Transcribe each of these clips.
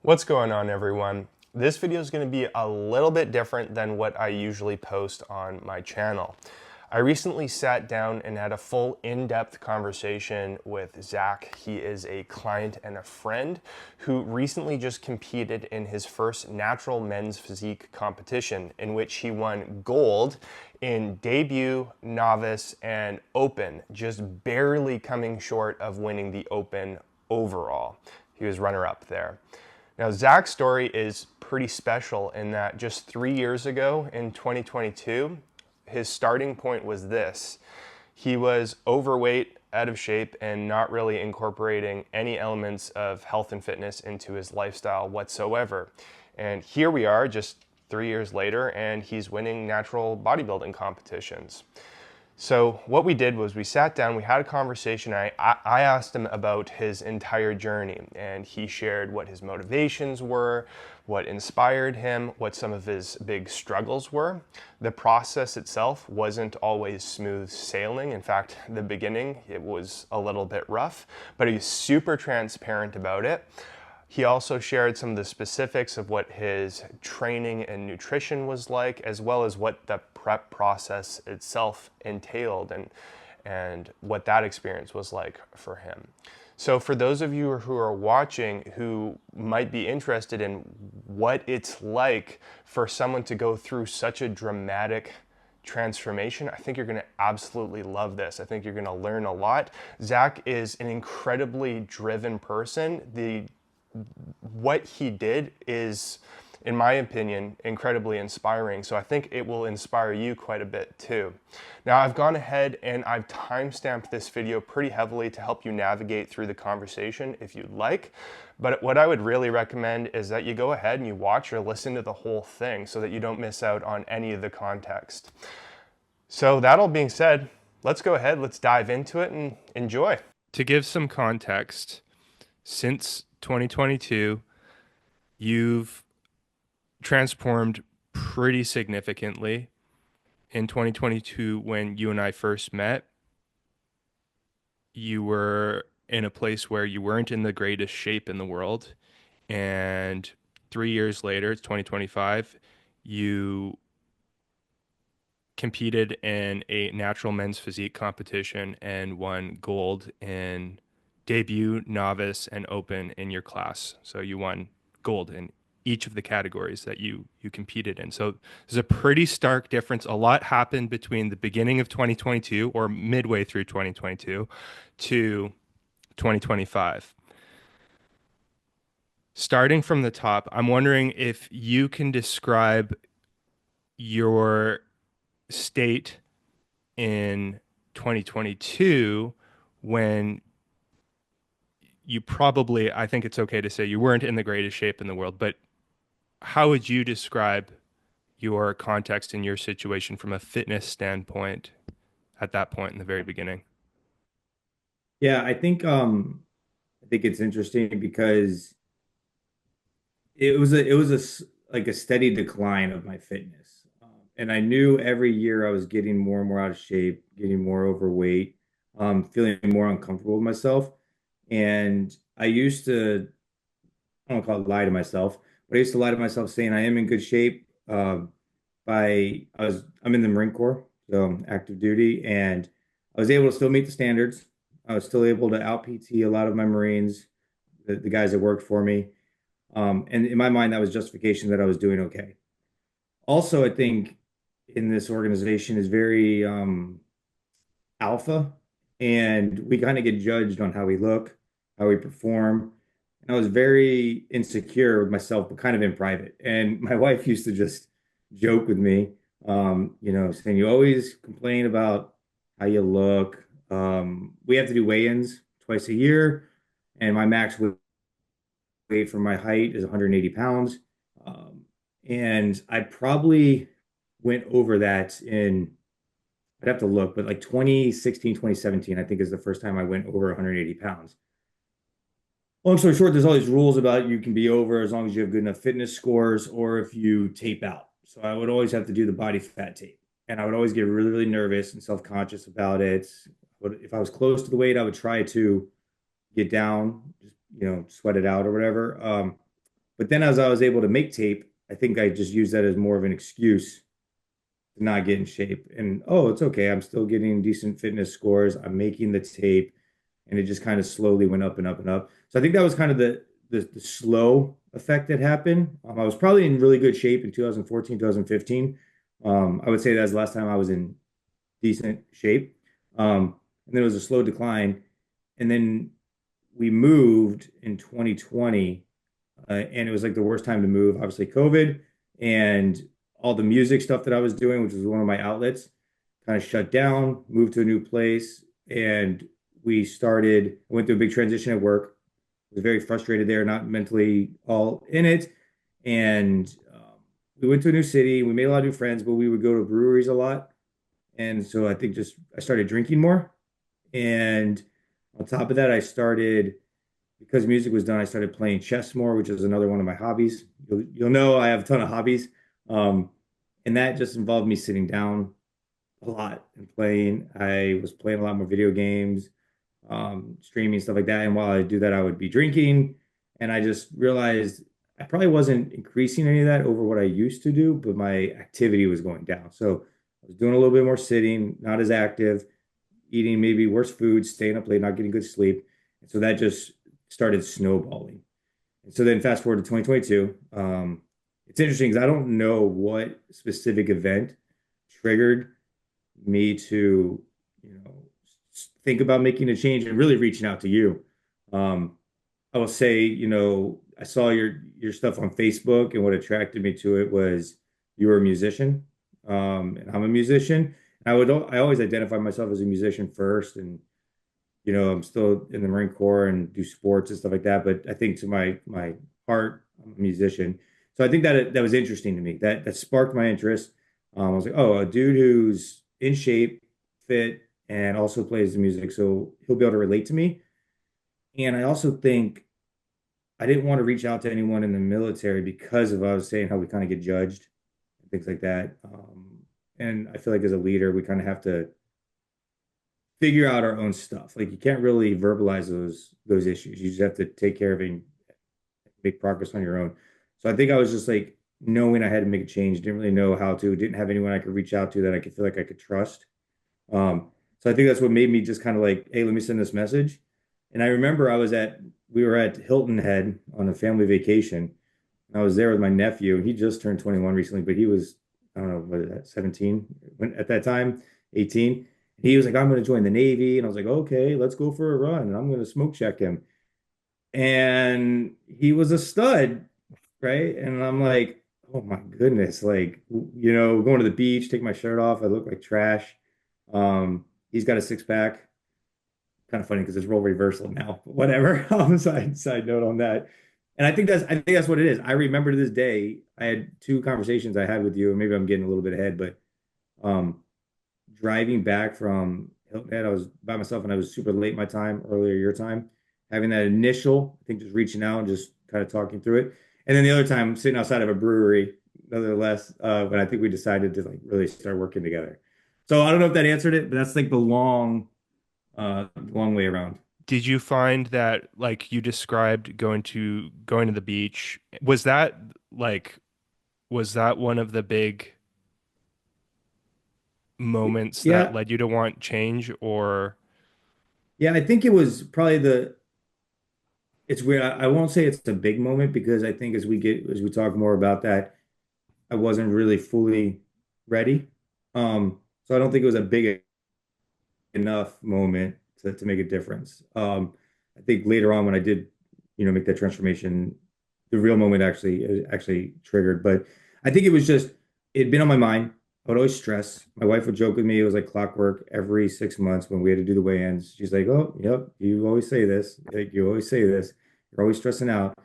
What's going on, everyone? This video is going to be a little bit different than what I usually post on my channel. I recently sat down and had a full in-depth conversation with Zach. He is a client and a friend who recently just competed in his first natural men's physique competition, in which he won gold in debut, novice, and open, just barely coming short of winning the open overall. He was runner-up there. Now, Zach's story is pretty special in that just 3 years ago in 2022, his starting point was this. He was overweight, out of shape, and not really incorporating any elements of health and fitness into his lifestyle whatsoever. And here we are just 3 years later, and he's winning natural bodybuilding competitions. So what we did was we sat down, we had a conversation. I asked him about his entire journey, and he shared what his motivations were, what inspired him, what some of his big struggles were. The process itself wasn't always smooth sailing. In fact, the beginning, it was a little bit rough, but he's super transparent about it. He also shared some of the specifics of what his training and nutrition was like, as well as what the prep process itself entailed and what that experience was like for him. So for those of you who are watching who might be interested in what it's like for someone to go through such a dramatic transformation, I think you're going to absolutely love this. I think you're going to learn a lot. Zach is an incredibly driven person. What he did is, in my opinion, incredibly inspiring. So I think it will inspire you quite a bit too. Now, I've gone ahead and I've timestamped this video pretty heavily to help you navigate through the conversation if you'd like. But what I would really recommend is that you go ahead and you watch or listen to the whole thing so that you don't miss out on any of the context. So that all being said, let's go ahead, let's dive into it and enjoy. To give some context, since 2022, you've transformed pretty significantly. In 2022, when you and I first met, you were in a place where you weren't in the greatest shape in the world. And 3 years later, it's 2025, you competed in a natural men's physique competition and won gold in debut, novice, and open in your class. So you won gold in each of the categories that you competed in. So there's a pretty stark difference. A lot happened between the beginning of 2022 or midway through 2022 to 2025. Starting from the top, I'm wondering if you can describe your state in 2022 when you probably, I think it's okay to say you weren't in the greatest shape in the world, but how would you describe your context and your situation from a fitness standpoint at that point in the very beginning? Yeah, I think it's interesting because like a steady decline of my fitness. And I knew every year I was getting more and more out of shape, getting more overweight, feeling more uncomfortable with myself. And I used to, I don't call it lie to myself, but I used to lie to myself saying I am in good shape. I'm in the Marine Corps, so I'm active duty, and I was able to still meet the standards. I was still able to out PT a lot of my Marines, the guys that worked for me. And in my mind, that was justification that I was doing okay. Also, I think in this organization is very alpha, and we kind of get judged on how we look, how we perform. And I was very insecure with myself, but kind of in private. And my wife used to just joke with me, saying, "You always complain about how you look." We have to do weigh-ins twice a year, and my max weight for my height is 180 pounds. And I probably went over that I'd have to look, but like 2016, 2017, I think is the first time I went over 180 pounds. Long story short, there's all these rules about you can be over as long as you have good enough fitness scores or if you tape out. So I would always have to do the body fat tape. And I would always get really, really nervous and self-conscious about it. But if I was close to the weight, I would try to get down, just, sweat it out or whatever. But then as I was able to make tape, I think I just used that as more of an excuse to not get in shape. And oh, it's okay. I'm still getting decent fitness scores. I'm making the tape. And it just kind of slowly went up and up and up. So I think that was kind of the slow effect that happened. I was probably in really good shape in 2014, 2015. I would say that's the last time I was in decent shape. And then it was a slow decline. And then we moved in 2020, and it was like the worst time to move. Obviously, COVID and all the music stuff that I was doing, which was one of my outlets, kind of shut down, moved to a new place, and I went through a big transition at work. I was very frustrated there, not mentally all in it. And we went to a new city. We made a lot of new friends, but we would go to breweries a lot. And so I think just I started drinking more. And on top of that, because music was done, I started playing chess more, which is another one of my hobbies. You'll know I have a ton of hobbies. Um, and that just involved me sitting down a lot and playing. I was playing a lot more video games, streaming, stuff like that. And while I do that, I would be drinking. And I just realized I probably wasn't increasing any of that over what I used to do, but my activity was going down. So I was doing a little bit more sitting, not as active, eating maybe worse food, staying up late, not getting good sleep. And so that just started snowballing. And so then fast forward to 2022. It's interesting because I don't know what specific event triggered me to, think about making a change and really reaching out to you. Um, I will say, I saw your stuff on Facebook, and what attracted me to it was you were a musician, and I'm a musician. I always identify myself as a musician first, and I'm still in the Marine Corps and do sports and stuff like that. But I think to my heart, I'm a musician. So I think that was interesting to me. That sparked my interest. I was like, oh, a dude who's in shape, fit, and also plays the music, so he'll be able to relate to me. And I also think I didn't want to reach out to anyone in the military because of I was saying how we kind of get judged and things like that. And I feel like as a leader, we kind of have to figure out our own stuff. Like you can't really verbalize those issues. You just have to take care of it and make progress on your own. So I think I was just like knowing I had to make a change, didn't really know how to, didn't have anyone I could reach out to that I could feel like I could trust. So I think that's what made me just kind of like, hey, let me send this message. And I remember we were at Hilton Head on a family vacation. I was there with my nephew. He just turned 21 recently, but he was, I don't know, what is that, 17 at that time, 18. He was like, I'm going to join the Navy. And I was like, okay, let's go for a run. And I'm going to smoke check him. And he was a stud, right? And I'm like, oh my goodness, like, going to the beach, take my shirt off. I look like trash. He's got a six pack. Kind of funny because it's role reversal now, but whatever. Side note on that. And I think that's what it is. I remember to this day, I had two conversations I had with you, and maybe I'm getting a little bit ahead, but um, driving back from Hilton Head, I was by myself and I was super late my time, earlier your time, having that initial, I think just reaching out and just kind of talking through it. And then the other time sitting outside of a brewery, nonetheless, but I think we decided to like really start working together. So I don't know if that answered it, but that's like the long way around. Did you find that like you described going to the beach, like was that one of the big moments that Yeah, led you to want change or yeah, I think it was probably it's weird. I won't say it's a big moment because I think as we talk more about that, I wasn't really fully ready. So I don't think it was a big enough moment to make a difference. I think later on when I did, make that transformation, the real moment actually triggered. But I think it was just it'd been on my mind. I would always stress. My wife would joke with me. It was like clockwork every 6 months when we had to do the weigh-ins. She's like, "Oh, yep, you always say this. Like you always say this. You're always stressing out."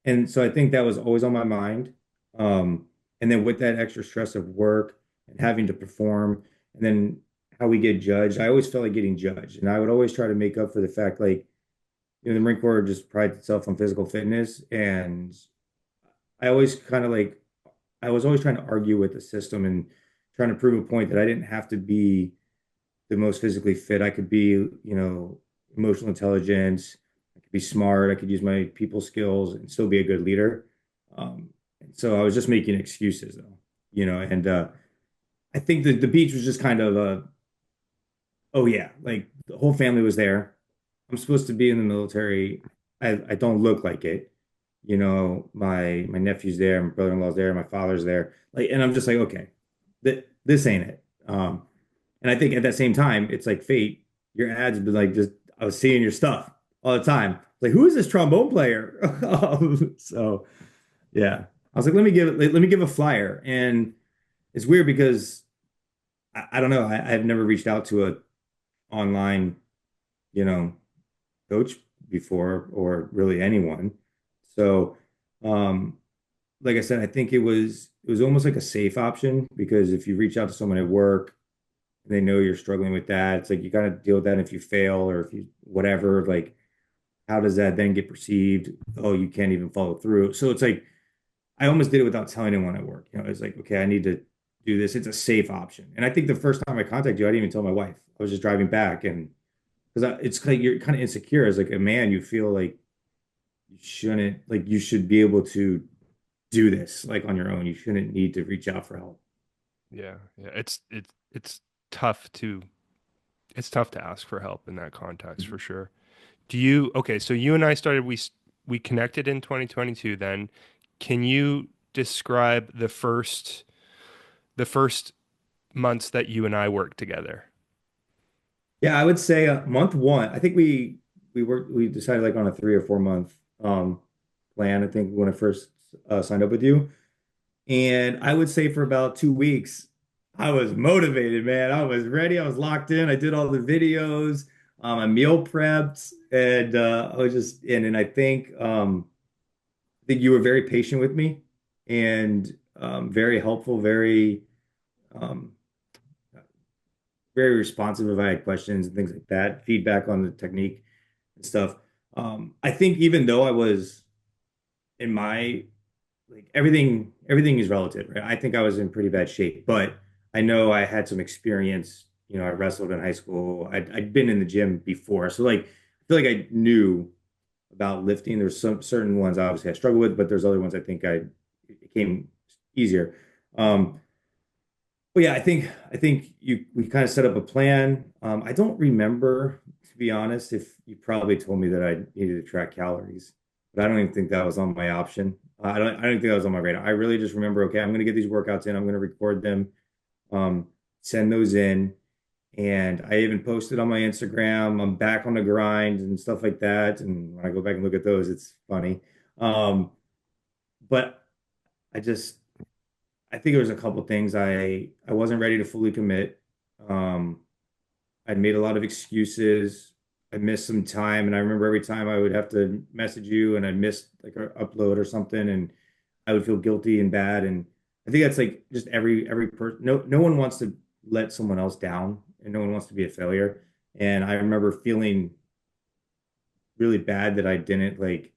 And so I think that was always on my mind. Um, and then with that extra stress of work and having to perform, and then how we get judged, I always felt like getting judged. And I would always try to make up for the fact, like, the Marine Corps just prides itself on physical fitness. And I always kind of like, I was always trying to argue with the system and trying to prove a point that I didn't have to be the most physically fit. I could be, emotional intelligence. I could be smart. I could use my people skills and still be a good leader. So I was just making excuses though, and I think that the beach was just kind of oh yeah, like the whole family was there. I'm supposed to be in the military. I don't look like it. My nephew's there, my brother-in-law's there, my father's there. Like, and I'm just like, okay, this ain't it. And I think at that same time, it's like fate. Your ads have been like just I was seeing your stuff all the time. Like, who is this trombone player? So yeah, I was like, let me give a flyer. And it's weird because I don't know. I've never reached out to a online, you know, coach before or really anyone. So, um, like I said, I think it was almost like a safe option because if you reach out to someone at work and they know you're struggling with that, it's like you got to deal with that if you fail or if you whatever, like how does that then get perceived? Oh, you can't even follow through. So it's like I almost did it without telling anyone at work. It's like, okay, I need to do this. It's a safe option. And I think the first time I contacted you, I didn't even tell my wife. I was just driving back and because it's like you're kind of insecure as like a man, you feel like you shouldn't like you should be able to do this like on your own. You shouldn't need to reach out for help. Yeah, yeah. It's tough to it's tough to ask for help in that context for sure. Okay, so you and I started we connected in 2022 then. Can you describe the first months that you and I worked together? Yeah, I would say month one. I think we decided like on a 3 or 4 month plan. I think when I first signed up with you, and I would say for about 2 weeks, I was motivated, man. I was ready. I was locked in. I did all the videos. I meal prepped, and I was just in. And I think you were very patient with me, and very helpful, um, very responsive if I had questions and things like that, feedback on the technique and stuff. I think even though I was in my like everything is relative, right? I think I was in pretty bad shape, but I know I had some experience. I wrestled in high school. I'd been in the gym before, so like I feel like I knew about lifting. There's some certain ones obviously I struggle with, but there's other ones I think it came easier. Um, Well, yeah, I think we kind of set up a plan. I don't remember, to be honest, if you probably told me that I needed to track calories, but I don't even think that was on my option. I don't think that was on my radar. I really just remember, okay, I'm going to get these workouts in. I'm going to record them, um, send those in, and I even posted on my Instagram. I'm back on the grind and stuff like that. And when I go back and look at those, it's funny. Um, but I just I think there was a couple things I wasn't ready to fully commit. Um, I'd made a lot of excuses. I missed some time, and I remember every time I would have to message you, and I missed like an upload or something, and I would feel guilty and bad. And I think that's like just every person. No one wants to let someone else down, and no one wants to be a failure. And I remember feeling really bad that I didn't like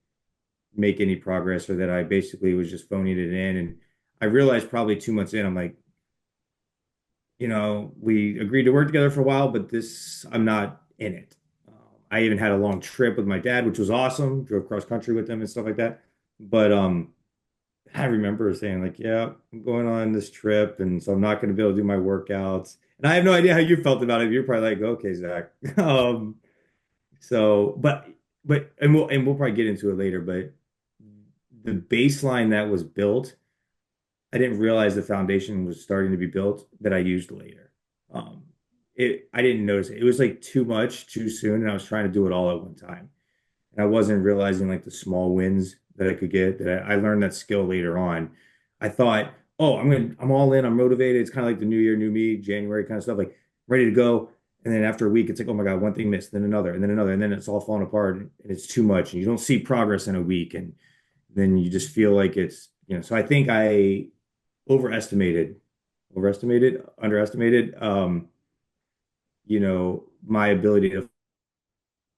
make any progress, or that I basically was just phoning it in. And I realized probably 2 months in, I'm like, we agreed to work together for a while, but I'm not in it. I even had a long trip with my dad, which was awesome. Drove cross country with him and stuff like that. But I remember saying like, yeah, I'm going on this trip, and so I'm not going to be able to do my workouts. And I have no idea how you felt about it. You're probably like, okay, Zach. So, and we'll probably get into it later. But the baseline that was built, I didn't realize the foundation was starting to be built that I used later. Um, I didn't notice it. It was like too much too soon, and I was trying to do it all at one time, and I wasn't realizing like the small wins that I could get. That I learned that skill later on. I thought, oh, I'm all in. I'm motivated. It's kind of like the new year, new me, January kind of stuff, like ready to go. And then after a week, it's like, oh my God, one thing missed, then another, and then another, and then it's all falling apart, and it's too much, and you don't see progress in a week, and then you just feel like So I think I overestimated, underestimated, my ability to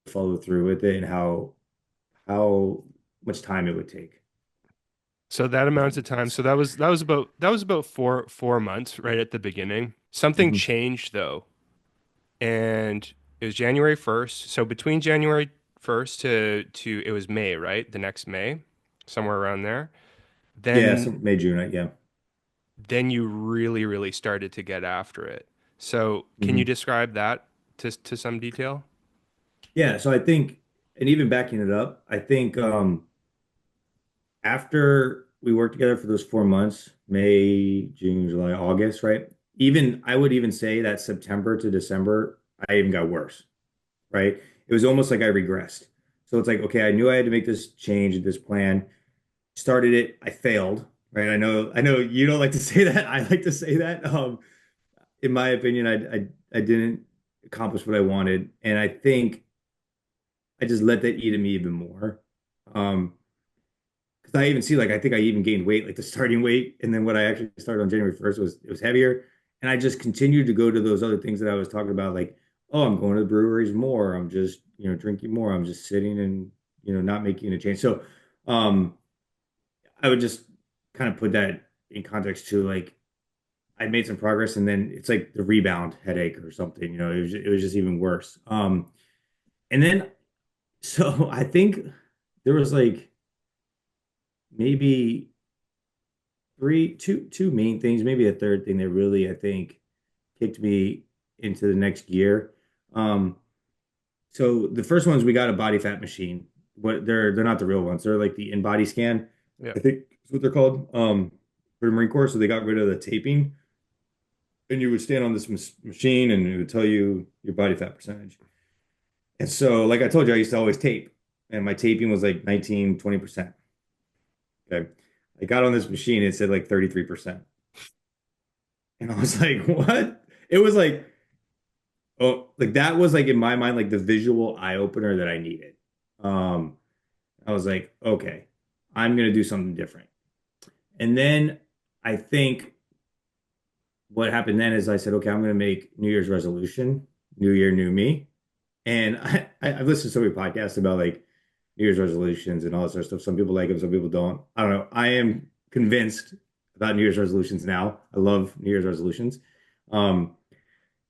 follow through with it and how much time it would take. So that amounts of time. So that was about four months right at the beginning. Something Mhm. changed though, and it was January 1st. So between January 1st to it was May, right? The next May, somewhere around there. Yeah, Then some May, June, yeah. then you really, really started to get after it. So can you Mhm. describe that to some detail? Yeah, so I think, and even backing it up, I think after we worked together for those 4 months, May, June, July, August, right? Even I would even say that September to December, I even got worse, right? It was almost like I regressed. So it's like, okay, I knew I had to make this change, this plan, started it, I failed, right? I know you don't like to say that. I like to say that. In my opinion, I didn't accomplish what I wanted, and I think I just let that eat at me even more. Um, because I even see like I think I even gained weight, like the starting weight, and then what I actually started on January 1st was it was heavier, and I just continued to go to those other things that I was talking about, like oh, I'm going to the breweries more, I'm just drinking more, I'm just sitting and not making a change. So, um, I would just kind of put that in context to like I made some progress, and then it's like the rebound headache or something. It was just even worse. And then so I think there was like maybe two main things, maybe a third thing that really I think kicked me into the next gear. Um, so the first ones we got a body fat machine. What they're not the real ones. They're like the in-body scan, Yeah. I think is what they're called. For the Marine Corps, so they got rid of the taping, and you would stand on this machine, and it would tell you your body fat percentage. And so, like I told you, I used to always tape, and my taping was like 19, 20%. Okay. I got on this machine, it said like 33%. And I was like, what? It was like, oh, like that was like in my mind, like the visual eye opener that I needed. Um, I was like, okay, I'm gonna do something different. And then I think what happened then is I said, okay, I'm gonna make New Year's resolution, New Year, new me. And I've listened to so many podcasts about like New Year's resolutions and all this other stuff. Some people like them, some people don't. I don't know. I am convinced about New Year's resolutions now. I love New Year's resolutions. Um,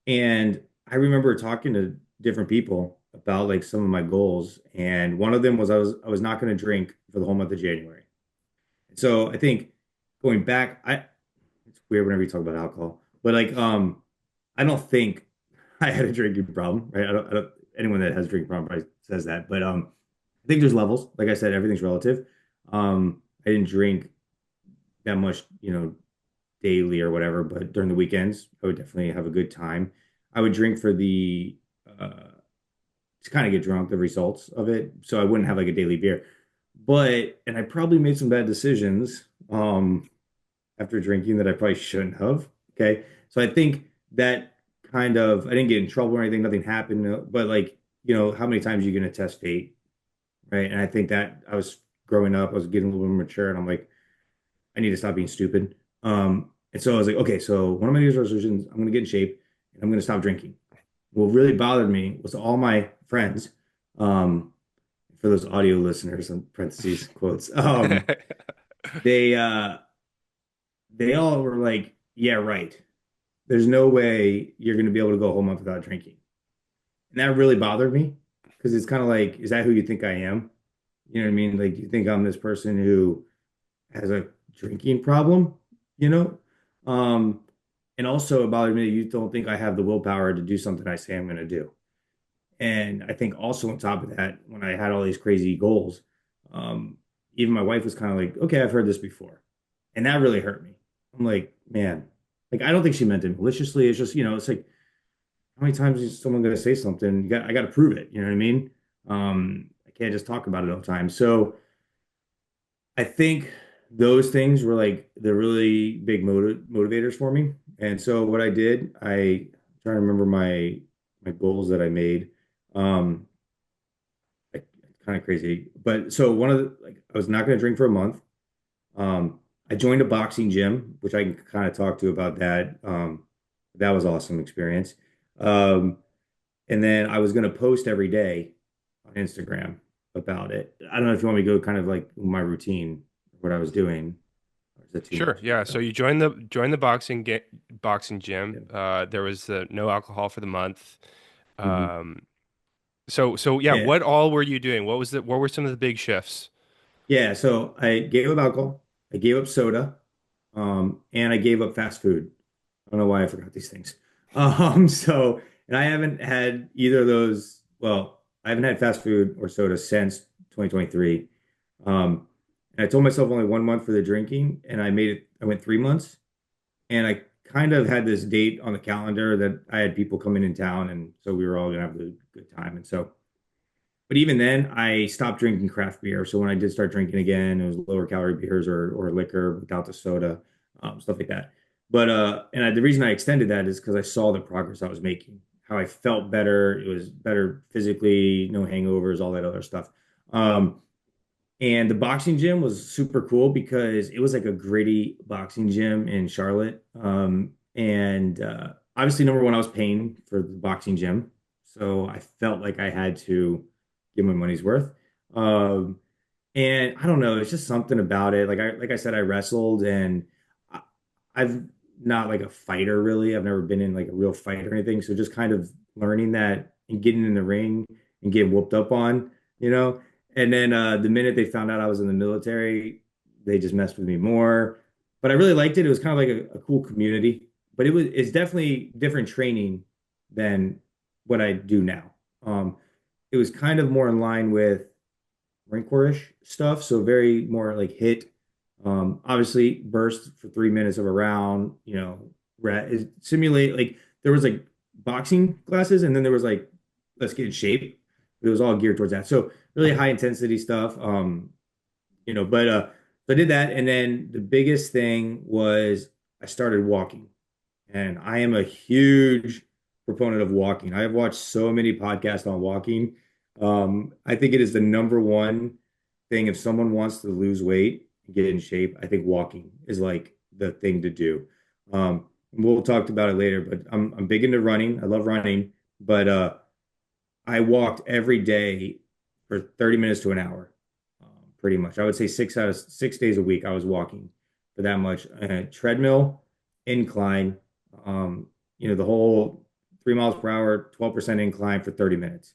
and I remember talking to different people about like some of my goals, and one of them was I was not going to drink for the whole month of January. So I think going back, I it's weird whenever you talk about alcohol, but like I don't think I had a drinking problem, right? I don't anyone that has a drinking problem probably says that, but I think there's levels. Like I said, everything's relative. I didn't drink that much, daily or whatever, but during the weekends, I would definitely have a good time. I would drink for the to kind of get drunk, the results of it, so I wouldn't have like a daily beer. And I probably made some bad decisions after drinking that I probably shouldn't have. Okay, so I think that kind of I didn't get in trouble or anything, nothing happened, but like how many times are you going to test fate, right? And I think that I was growing up, I was getting a little more mature, and I'm like, I need to stop being stupid. And so I was like, okay, so one of my New Year's resolutions, I'm going to get in shape and I'm going to stop drinking. What really bothered me was all my friends, um, for those audio listeners, in parentheses quotes, they they all were like, yeah, right. There's no way you're going to be able to go a whole month without drinking. And that really bothered me because it's kind of like, is that who you think I am? You know what I mean? Like, you think I'm this person who has a drinking problem, you know? Um, and also about me, you don't think I have the willpower to do something I say I'm going to do. And I think also on top of that, when I had all these crazy goals, um, even my wife was kind of like, okay, I've heard this before. And that really hurt me. I'm like, man, like, I don't think she meant it maliciously. It's just, it's like, how many times is someone going to say something? I got to prove it. You know what I mean? I can't just talk about it all the time. So, I think those things were like the really big motivators for me. And so what I did, I try to remember my goals that I made. Um, Kind of crazy, but so one of the like I was not going to drink for a month. I joined a boxing gym, which I can kind of talk to about that. That was awesome experience. Um, and then I was going to post every day on Instagram about it. I don't know if you want me to go kind of like my routine, what I was doing. Or is that too Sure. much? Yeah. So you joined the boxing gym. Yeah. There was no alcohol for the month. Mhm. Um, so yeah, Yeah. what all were you doing? What were some of the big shifts? Yeah. So I gave up alcohol. I gave up soda, and I gave up fast food. I don't know why I forgot these things. And I haven't had either of those. Well, I haven't had fast food or soda since 2023. And I told myself only 1 month for the drinking, and I made it. I went 3 months, and I kind of had this date on the calendar that I had people coming in town, and so we were all gonna have a good time. And so, but even then, I stopped drinking craft beer. So when I did start drinking again, it was lower calorie beers or liquor without the soda, stuff like that. The reason I extended that is because I saw the progress I was making, how I felt better. It was better physically, no hangovers, all that other stuff. And the boxing gym was super cool because it was like a gritty boxing gym in Charlotte. Obviously, number one, I was paying for the boxing gym. So I felt like I had to get my money's worth. Um, and I don't know, it's just something about it. Like I said, I wrestled and I, I've not like a fighter really. I've never been in like a real fight or anything. So just kind of learning that and getting in the ring and getting whooped up on, you know. And then the minute they found out I was in the military, they just messed with me more. But I really liked it. It was kind of like a cool community. But it's definitely different training than what I do now. It was kind of more in line with Marine Corps-ish stuff, so very more like hit. Obviously, burst for 3 minutes of a round. Simulate like there was like boxing classes, and then there was like let's get in shape. It was all geared towards that. So really high intensity stuff. So I did that, and then the biggest thing was I started walking, and I am a huge proponent of walking. I have watched so many podcasts on walking. I think it is the number one thing if someone wants to lose weight and get in shape. I think walking is like the thing to do. We'll talk about it later, but I'm big into running. I love running, but I walked every day for 30 minutes to an hour, pretty much. I would say 6 days a week I was walking for that much. Treadmill, incline, the whole 3 miles per hour, 12% incline for 30 minutes.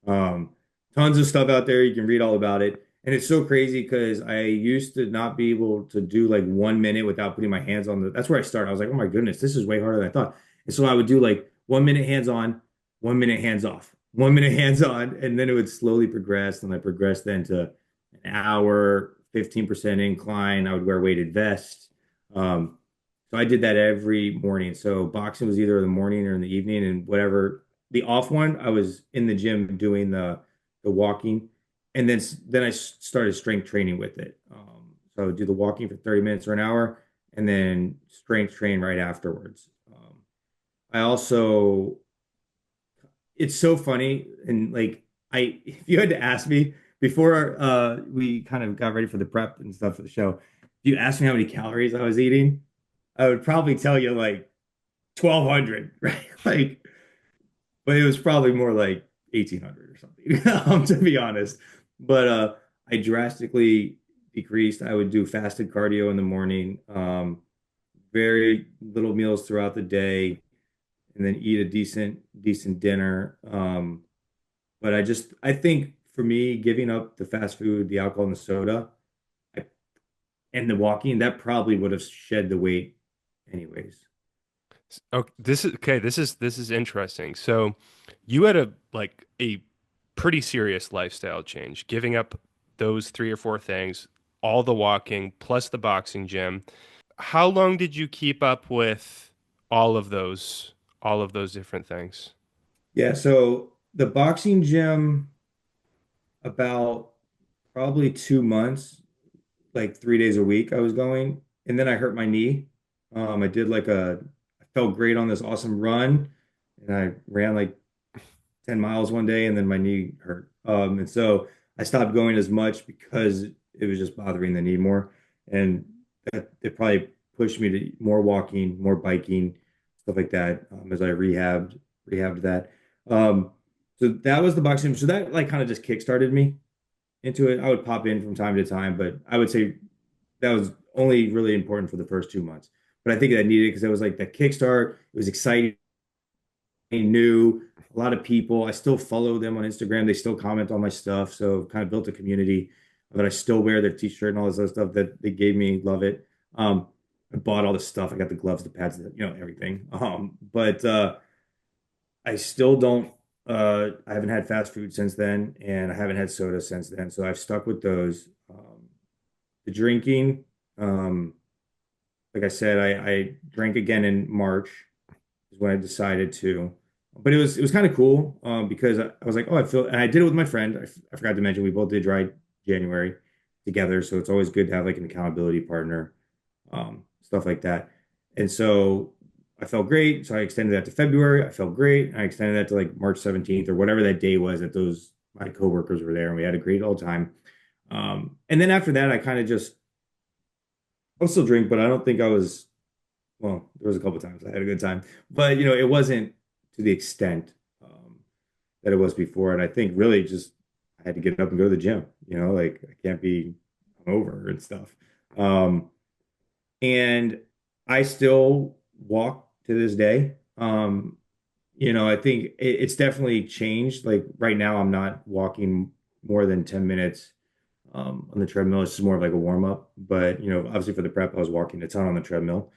Um, Tons of stuff out there. You can read all about it. And it's so crazy because I used to not be able to do like 1 minute without putting my hands on that's where I started. I was like, oh my goodness, this is way harder than I thought. And so I would do like 1 minute hands on, 1 minute hands off, 1 minute hands on, and then it would slowly progress. And I progressed then to an hour, 15% incline. I would wear weighted vests. So I did that every morning. So boxing was either in the morning or in the evening, and whatever the off one, I was in the gym doing the walking, and then I started strength training with it. So I would do the walking for 30 minutes or an hour, and then strength train right afterwards. I also It's so funny and like I if you had to ask me before we kind of got ready for the prep and stuff for the show, if you asked me how many calories I was eating, I would probably tell you like 1,200, right? But it was probably more like 1,800 or something, to be honest. But I drastically decreased. I would do fasted cardio in the morning, very little meals throughout the day, and then eat a decent dinner. But I think for me, giving up the fast food, the alcohol, and the soda, I, and the walking, that probably would have shed the weight anyways. Okay, this is interesting. So you had a pretty serious lifestyle change, giving up those three or four things, all the walking plus the boxing gym. How long did you keep up with all of those different things? Yeah, so the boxing gym, about probably 2 months, like 3 days a week I was going. And then I hurt my knee. I did I felt great on this awesome run. And I ran like 10 miles one day and then my knee hurt. And so I stopped going as much because it was just bothering the knee more. And it probably pushed me to more walking, more biking, stuff like that, as I rehabbed that. Um, so that was the boxing. So that like kind of just kickstarted me into it. I would pop in from time to time, but I would say that was only really important for the first 2 months. But I think I needed it because it was like that kickstart. It was exciting, new, a lot of people. I still follow them on Instagram. They still comment on my stuff. So kind of built a community. but I still wear their t-shirt and all this other stuff that they gave me. Love it. Um, I bought all the stuff. I got the gloves, the pads, everything. But I still don't I haven't had fast food since then, and I haven't had soda since then. So I've stuck with those. The drinking, um, like I said, I drank again in March is when I decided to. But it was kind of cool because I was like, oh, I feel, and I did it with my friend. I forgot to mention we both did dry January together, so it's always good to have like an accountability partner, stuff like that. And so I felt great, so I extended that to February. I felt great. I extended that to like March 17th or whatever that day was that those my coworkers were there, and we had a great old time. And then after that, I kind of just I'll still drink, but I don't think I was well, there was a couple times I had a good time, but it wasn't to the extent that it was before. And I think really just I had to get up and go to the gym. Like I can't be hungover and stuff. Um, and I still walk to this day. I think it's definitely changed. Like right now, I'm not walking more than 10 minutes on the treadmill. It's just more of like a warm up. But obviously for the prep, I was walking a ton on the treadmill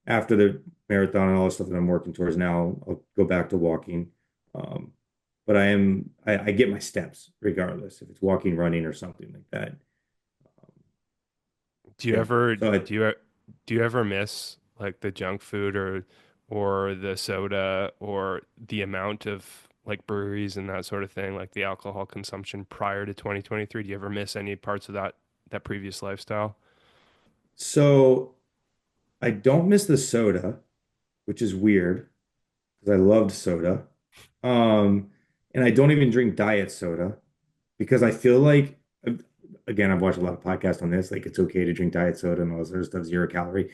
after the marathon and all the stuff that I'm working towards now, I'll go back to walking. Um, but I get my steps regardless if it's walking, running, or something like that. Um, Do you yeah. ever So I, do you ever miss like the junk food or the soda or the amount of like breweries and that sort of thing, like the alcohol consumption prior to 2023? Do you ever miss any parts of that previous lifestyle? so I don't miss the soda, which is weird because I loved soda. Um, and I don't even drink diet soda because I feel like, again, I've watched a lot of podcasts on this, like it's okay to drink diet soda and all this other stuff, 0 calorie.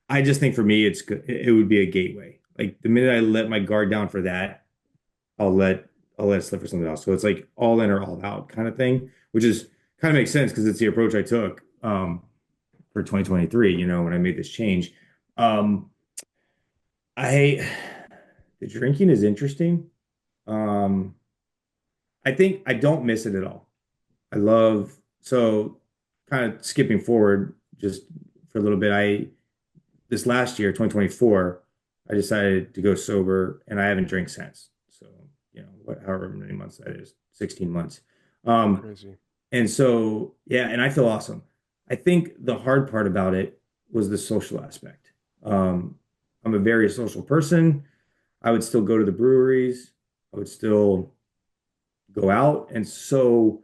I just think for me, it's good. It would be a gateway. Like the minute I let my guard down for that, I'll let I'll let it slip for something else. So it's like all in or all out kind of thing, which is kind of makes sense because it's the approach I took for 2023. When I made this change. Um, I the drinking is interesting. Um, I think I don't miss it at all. I love so kind of skipping forward just for a little bit. I this last year, 2024, I decided to go sober and I haven't drank since. So, however many months that is, 16 months. Um, Crazy. and so, yeah, and I feel awesome. I think the hard part about it was the social aspect. Um, I'm a very social person. I would still go to the breweries. I would still go out. And so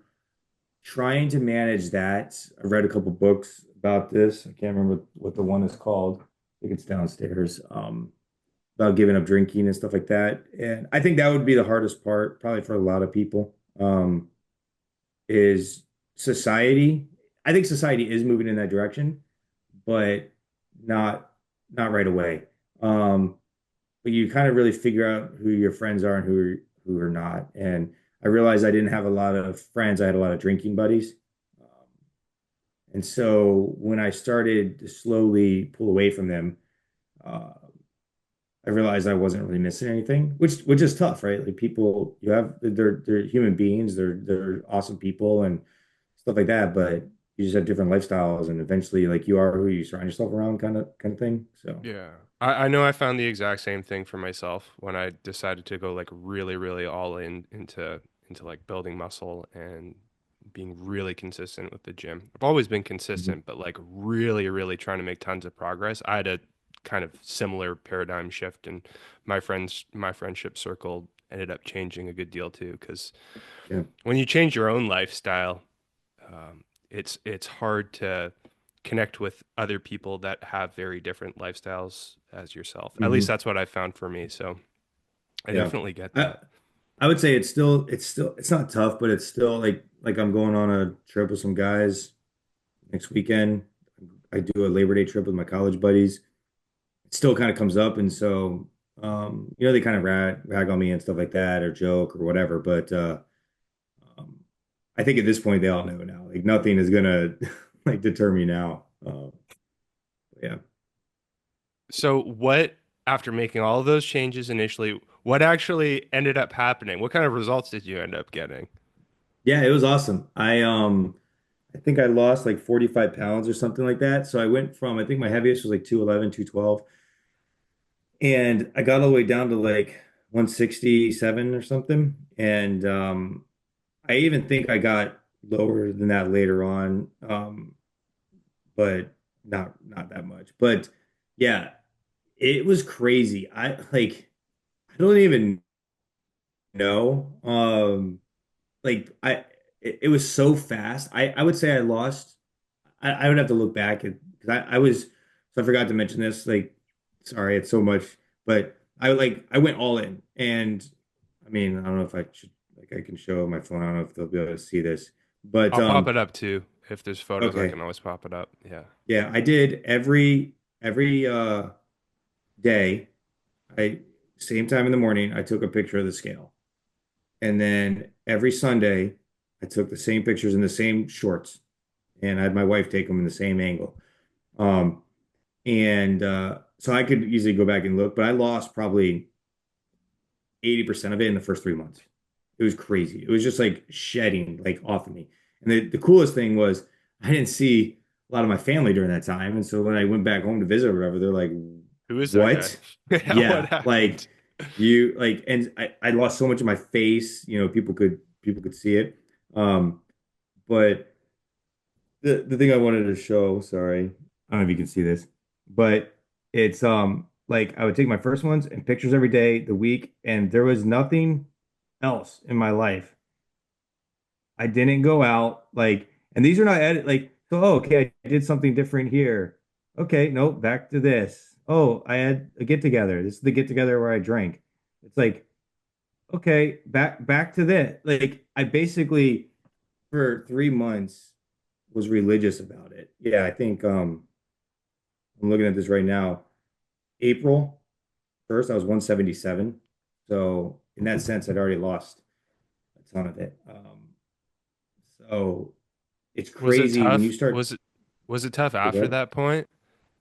trying to manage that, I read a couple books about this. I can't remember what the one is called. I think it's downstairs. About giving up drinking and stuff like that. And I think that would be the hardest part, probably for a lot of people, is society. I think society is moving in that direction, but not not right away. Um, but you kind of really figure out who your friends are and who are not. And I realized I didn't have a lot of friends. I had a lot of drinking buddies. And so when I started to slowly pull away from them, uh, I realized I wasn't really missing anything, which is tough, right? Like people, they're human beings, they're awesome people and stuff like that, but you just have different lifestyles, and eventually, like you are who you surround yourself around, kind of thing. So, Yeah. I know I found the exact same thing for myself when I decided to go like really, really all in into like building muscle and being really consistent with the gym. I've always been mhm. consistent, but like really, really trying to make tons of progress. I had a kind of similar paradigm shift and my friendship circle ended up changing a good deal too, because Yeah. when you change your own lifestyle, it's hard to connect with other people that have very different lifestyles as yourself. At least Hmm. that's what I found for me. So I Yeah. definitely get I that. I would say it's not tough, but it's still like I'm going on a trip with some guys next weekend. I do a Labor Day trip with my college buddies. It still kind of comes up, and so they kind of rag on me and stuff like that, or joke or whatever. But um, I think at this point they all know now. Like nothing is gonna like deter me now. Yeah. So what, after making all of those changes initially, what actually ended up happening? What kind of results did you end up getting? Yeah, it was awesome. I think I lost like 45 pounds or something like that. So I went from, I think my heaviest was like 211, 212. And I got all the way down to like 167 or something. And I even think I got lower than that later on. But not that much. But yeah, it was crazy. I don't even know. Like it was so fast. I would say I lost. I would have to look back because I was, so I forgot to mention this. Like, sorry, it's so much, but I went all in, and I mean I don't know if I should, like, I can show my phone. I don't know if they'll be able to see this, but I'll pop it up too. If there's photos, I okay, can always pop it up. Yeah. yeah, I did every day. I Same time in the morning, I took a picture of the scale. And then every Sunday, I took the same pictures in the same shorts, and I had my wife take them in the same angle. Um, and so I could easily go back and look, but I lost probably 80% of it in the first 3 months. It was crazy. It was just like shedding like off of me. And the coolest thing was I didn't see a lot of my family during that time. And so when I went back home to visit or whatever, they're like, Who is that guy? what? Yeah, what Yeah, like happened? you like, and I lost so much of my face, people could see it. But the thing I wanted to show, sorry, I don't know if you can see this, but it's like I would take my first ones and pictures every day, the week, and there was nothing else in my life. I didn't go out like, and these are not edit like, so oh, okay, I did something different here. Okay, no, back to this. Oh, I had a get together. This is the get together where I drank. It's like, okay, back to this. Like I basically for 3 months was religious about it. Yeah, I think I'm looking at this right now. April 1st, I was 177. So in that sense, I'd already lost a ton of it. So it's Was it crazy when you tough? start. Was it tough Go after ahead. that point?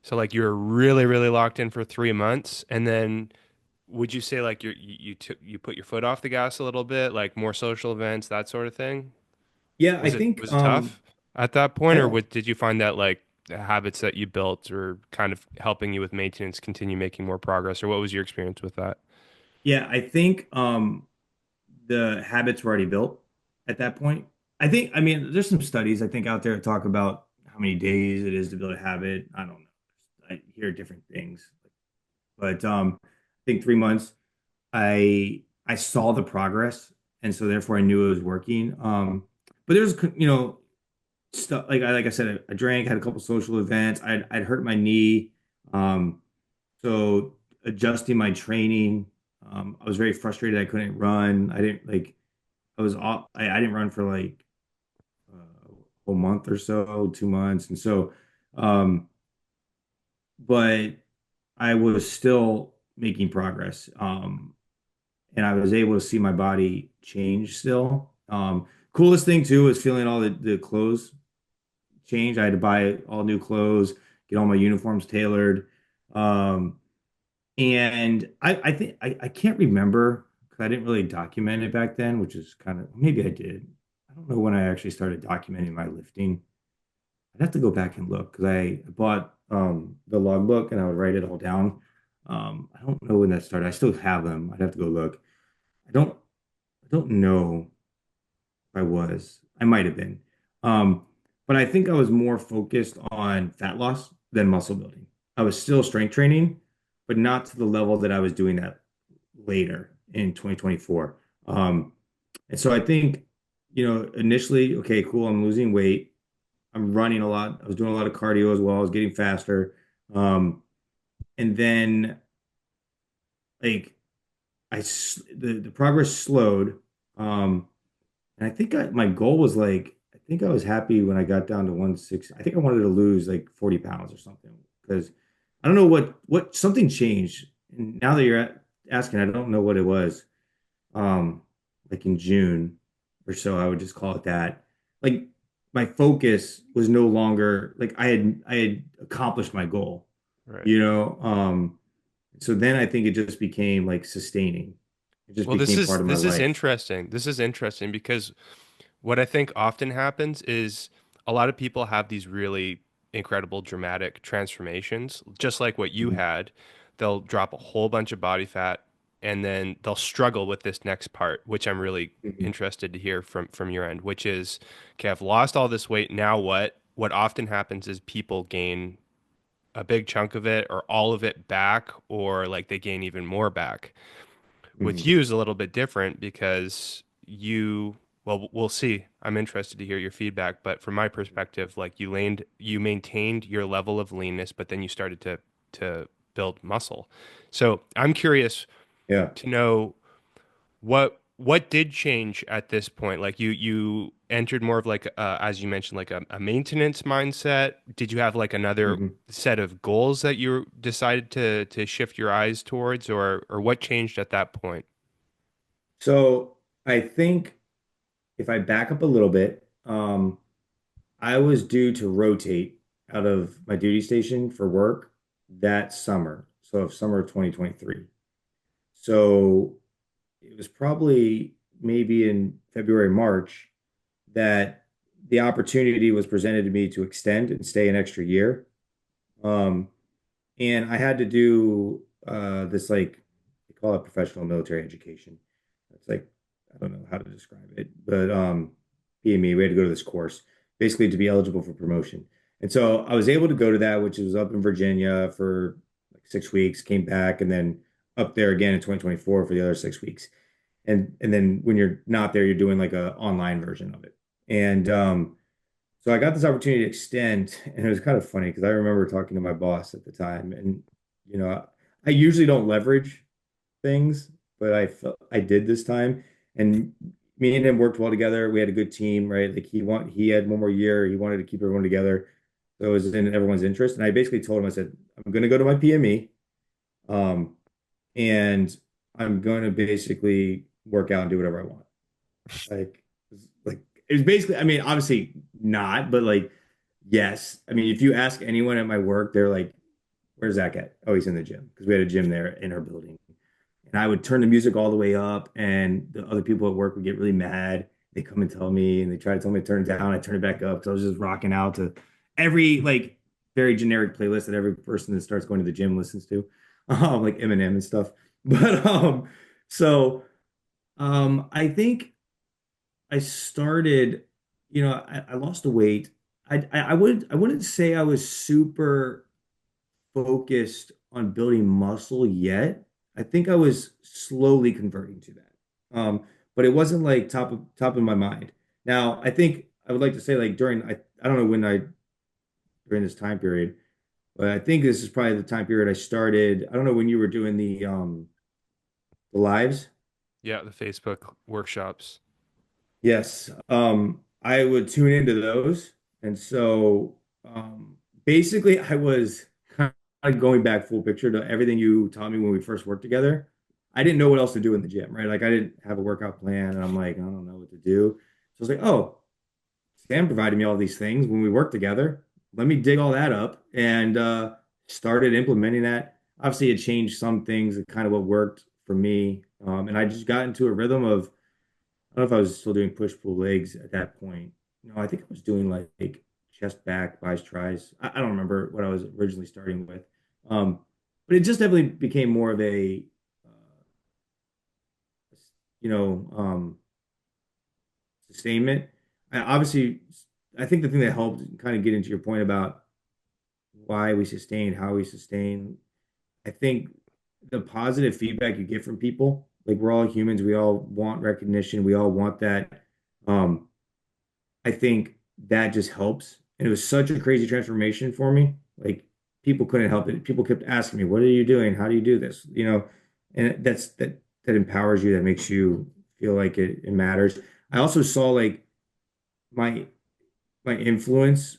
So like you were really, really locked in for 3 months, and then would you say like you put your foot off the gas a little bit, like more social events, that sort of thing? Yeah, I think Was it tough at that I point, or don't. did you find that like the habits that you built were kind of helping you with maintenance continue making more progress, or what was your experience with that? Yeah, I think the habits were already built at that point. I mean, there's some studies I think out there that talk about how many days it is to build a habit. I don't know. I hear different things, but I think 3 months. I saw the progress, and so therefore I knew it was working. But there's stuff like I said, I drank, had a couple social events. I'd hurt my knee, um, so adjusting my training. I was very frustrated. I couldn't run. I didn't like. I was off. I didn't run for like a whole month or so, 2 months, and so. Um, but I was still making progress. And I was able to see my body change still. Coolest thing too is feeling all the clothes change. I had to buy all new clothes, get all my uniforms tailored. Um, and I think I can't remember because I didn't really document it back then, which is kind of, maybe I did. I don't know when I actually started documenting my lifting. I'd have to go back and look because I bought the logbook and I would write it all down. I don't know when that started. I still have them. I'd have to go look. I don't I don't know if I was. I might have been. Um, but I think I was more focused on fat loss than muscle building. I was still strength training, but not to the level that I was doing that later in 2024. And so I think, initially, okay, cool, I'm losing weight. I'm running a lot. I was doing a lot of cardio as well. I was getting faster. Um, and then like the progress slowed. Um, And I think my goal was like, I think I was happy when I got down to 160. I think I wanted to lose like 40 pounds or something because I don't know what something changed. And now that asking, I don't know what it was. Like in June or so, I would just call it that. Like my focus was no longer like I had accomplished my goal, Right. you know. So then I think it just became like sustaining. It just Well, became part of my this is life. interesting. This is interesting because What I think often happens is a lot of people have these really incredible dramatic transformations, just like what you Mhm. had. They'll drop a whole bunch of body fat and then they'll struggle with this next part, which I'm really Mhm. interested to hear from your end, which is, okay, I've lost all this weight. Now what? What often happens is people gain a big chunk of it or all of it back, or like they gain even more back. With Mhm. you is a little bit different because well, we'll see. I'm interested to hear your feedback, but from my perspective, like you maintained your level of leanness, but then you started to build muscle. So I'm curious Yeah. to know what did change at this point? Like you entered more of like as you mentioned, like a maintenance mindset. Did you have like another Mhm. set of goals that you decided to shift your eyes towards, or what changed at that point? So I think if I back up a little bit, I was due to rotate out of my duty station for work that summer. So summer of 2023. So it was probably maybe in February, March that the opportunity was presented to me to extend and stay an extra year. Um, and I had to do this like they call it professional military education. It's like I don't know how to describe it, but PME, we had to go to this course basically to be eligible for promotion. And so I was able to go to that, which was up in Virginia for like 6 weeks, came back, and then up there again in 2024 for the other 6 weeks. And then when you're not there, you're doing like a online version of it. And so I got this opportunity to extend, and it was kind of funny because I remember talking to my boss at the time, and you know, I usually don't leverage things, but I felt I did this time, and me and him worked well together. We had a good team, right? Like he had one more year. He wanted to keep everyone together, so it was in everyone's interest. And I basically told him, I said, I'm going to go to my PME, um, and I'm going to basically work out and do whatever I want. Like, like it was basically, I mean, obviously not, but like, yes. I mean, if you ask anyone at my work, they're like, "Where's Zach at?" Oh, he's in the gym because we had a gym there in our building. And I would turn the music all the way up, and the other people at work would get really mad. They come and tell me, and they try to tell me to turn it down. I turn it back up because I was just rocking out to every like very generic playlist that every person that starts going to the gym listens to, like Eminem and stuff. But so I think I started, I lost the weight. I wouldn't say I was super focused on building muscle yet. I think I was slowly converting to that. But it wasn't like top of my mind. Now, I think I would like to say like I don't know when I during this time period, but I think this is probably the time period I started. I don't know when you were doing the lives. Yeah, the Facebook workshops. Yes. I would tune into those. And so basically I was kind of going back full picture to everything you taught me when we first worked together. I didn't know what else to do in the gym, right? Like I didn't have a workout plan and I'm like, I don't know what to do. So I was like, oh, Sam provided me all these things when we worked together. Let me dig all that up and started implementing that. Obviously, it changed some things, kind of what worked for me. And I just got into a rhythm of I don't know if I was still doing push pull legs at that point. No, I think I was doing like chest back, bis tries. I don't remember what I was originally starting with. Um, but it just definitely became more of a, you know, sustainment. Obviously, I think the thing that helped kind of get into your point about why we sustain, how we sustain, I think the positive feedback you get from people, like we're all humans, we all want recognition, we all want that. Um, I think that just helps. And it was such a crazy transformation for me. Like people couldn't help it. People kept asking me, "What are you doing? How do you do this?" And that empowers you. That makes you feel like it matters. I also saw like my my influence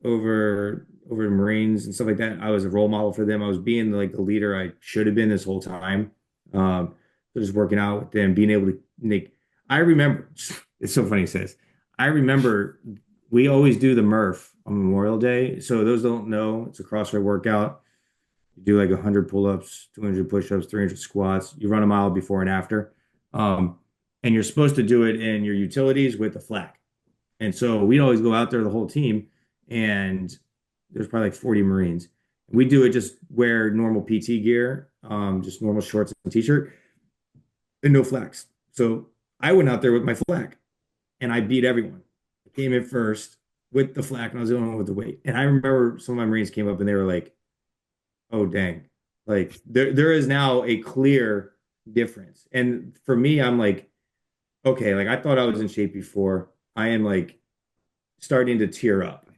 over the Marines and stuff like that. I was a role model for them. I was being like the leader I should have been this whole time. So just working out with them, being able to make. I remember. It's so funny. It says I remember we always do the Murph on Memorial Day. So those don't know, it's a CrossFit workout. You do like 100 pull-ups, 200 push-ups, 300 squats. You run a mile before and after. Um, and you're supposed to do it in your utilities with a flag. And so we'd always go out there, the whole team, and there's probably like 40 Marines. We do it just wear normal PT gear, just normal shorts and t-shirt, and no flags. So I went out there with my flag and I beat everyone. I came in first with the flag and I was the only one with the weight. And I remember some of my Marines came up and they were like, oh dang. Like there is now a clear difference. And for me, I'm like, okay, like I thought I was in shape before. I am like starting to tear up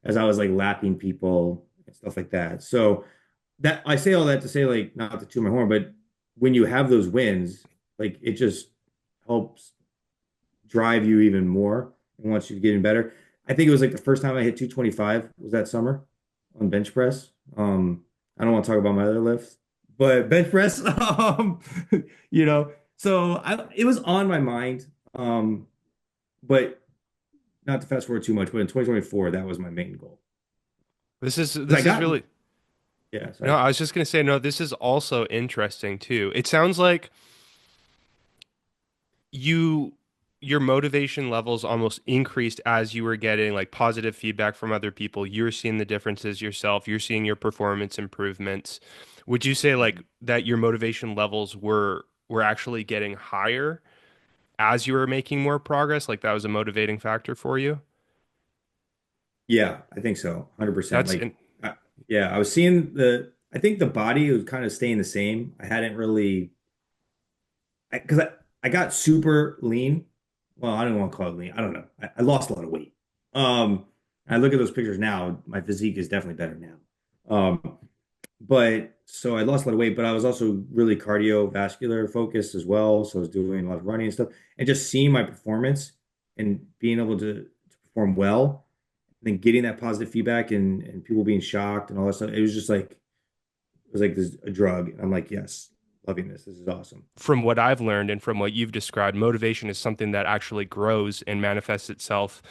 as I was like lapping people and stuff like that. So that I say all that to say like not to toot my horn, but when you have those wins, like it just helps drive you even more and wants you to get even better. I think it was like the first time I hit 225 was that summer on bench press. I don't want to talk about my other lifts, but bench press, so it was on my mind. But not to fast forward too much, but in 2024, that was my main goal. This is 'Cause I this is got, really yeah, no, sorry. I was just gonna say no, this is also interesting too. It sounds like you your motivation levels almost increased as you were getting like positive feedback from other people. You're seeing the differences yourself. You're seeing your performance improvements. Would you say like that your motivation levels were actually getting higher as you were making more progress? Like that was a motivating factor for you? Yeah, I think so, 100%. That's Like, in, yeah, I was seeing I think the body was kind of staying the same. I hadn't really, because I got super lean. Well, I don't want to call it lean. I don't know. I lost a lot of weight. Um, I look at those pictures now. My physique is definitely better now. But so I lost a lot of weight, but I was also really cardiovascular focused as well. So I was doing a lot of running and stuff, and just seeing my performance and being able to perform well, and then getting that positive feedback and people being shocked and all that stuff. It was just like it was like this a drug. And I'm like, yes, loving this. This is awesome. from what I've learned and from what you've described, motivation is something that actually grows and manifests itself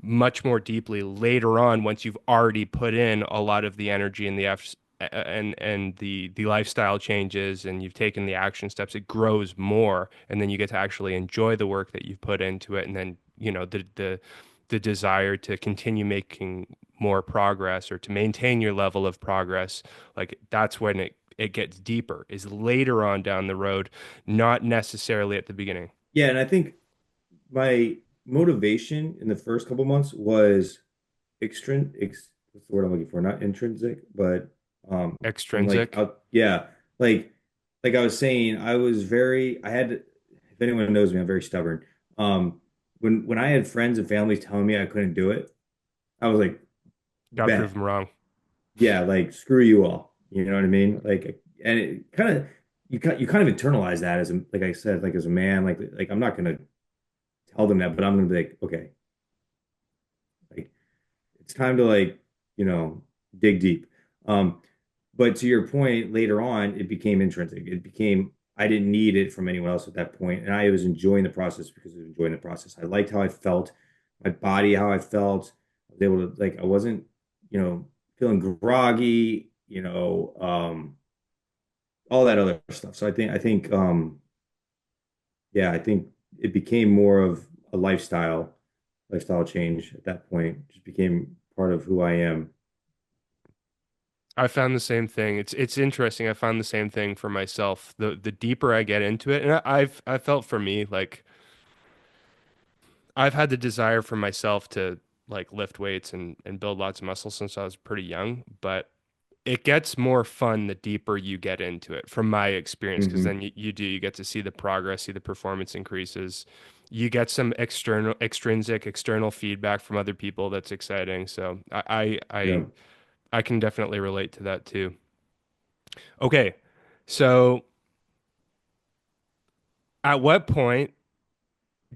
much more deeply later on once you've already put in a lot of the energy and the lifestyle changes and you've taken the action steps. It grows more, and then you get to actually enjoy the work that you've put into it, and then the desire to continue making more progress or to maintain your level of progress, like that's when it gets deeper, is later on down the road, not necessarily at the beginning. Yeah, and I think my motivation in the first couple months was what's the word I'm looking for? Not intrinsic, but from like Extrinsic. out, yeah, like like I was saying, I had to, if anyone knows me, I'm very stubborn. When I had friends and families telling me I couldn't do it, I was like, Got to prove bet, them wrong. yeah, like screw you all. You know what I mean? Like, and it kind of you kind of internalize that as a, like I said, like as a man, like I'm not gonna tell them that, but I'm gonna be like, okay, like it's time to like, you know, dig deep. Um, but to your point, later on, it became intrinsic. It became I didn't need it from anyone else at that point, and I was enjoying the process because I was enjoying the process. I liked how I felt, my body, how I felt. I was able to like I wasn't, feeling groggy, all that other stuff. So yeah, I think it became more of a lifestyle change at that point. It just became part of who I am. I found the same thing. It's interesting. I found the same thing for myself. The deeper I get into it, and I felt for me like I've had the desire for myself to like lift weights and build lots of muscle since I was pretty young, but it gets more fun the deeper you get into it from my experience, because Hmm. then you get to see the progress, see the performance increases. You get some external feedback from other people that's exciting. So Yeah. I can definitely relate to that too. Okay. So at what point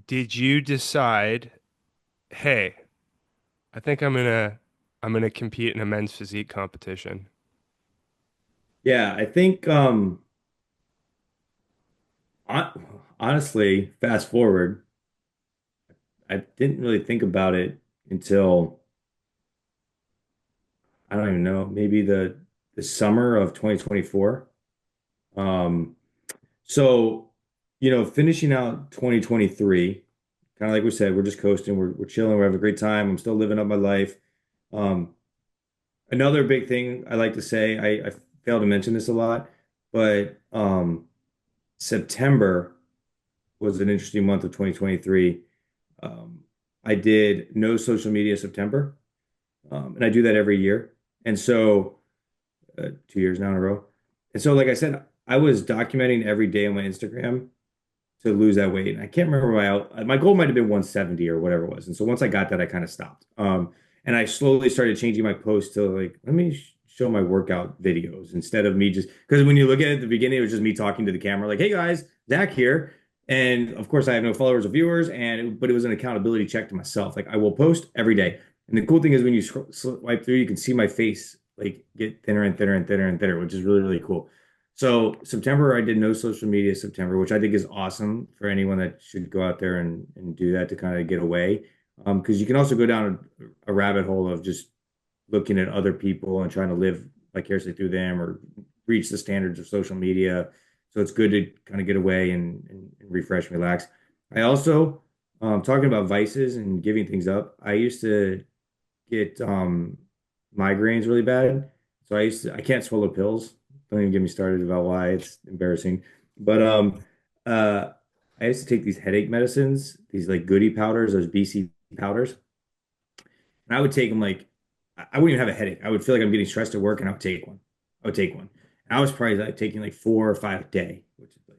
did you decide, hey, I think I'm gonna compete in a men's physique competition? Yeah, I think honestly, fast forward, I didn't really think about it until I don't even know, maybe the summer of 2024. Um, so, finishing out 2023. kind of like we said, we're just coasting, we're chilling, we're having a great time. I'm still living up my life. Um, Another big thing I like to say, I fail to mention this a lot, but September was an interesting month of 2023. Um, I did no social media September, and I do that every year. And so, 2 years now in a row. And so, like I said, I was documenting every day on my Instagram to lose that weight. And I can't remember my goal might have been 170 or whatever it was. And so once I got that, I kind of stopped. And I slowly started changing my post to like, let me show my workout videos instead of me just because when you look at it at the beginning, it was just me talking to the camera, like, hey guys, Zach here. And of course, I have no followers or viewers, but it was an accountability check to myself. Like I will post every day. And the cool thing is when you swipe through, you can see my face like get thinner and thinner and thinner and thinner, which is really, really cool. So September, I did no social media September, which I think is awesome for anyone that should go out there and do that to kind of get away. Because you can also go down a rabbit hole of just looking at other people and trying to live vicariously through them or reach the standards of social media. So it's good to kind of get away and refresh, relax. I also, talking about vices and giving things up, I used to get migraines really bad. So I can't swallow pills. Don't even get me started about why. It's embarrassing. But uh I used to take these headache medicines, these like goody powders, those BC powders. And I would take them like I wouldn't even have a headache. I would feel like I'm getting stressed at work and I would take one. I would take one. And I was probably like taking like 4 or 5 a day, which is like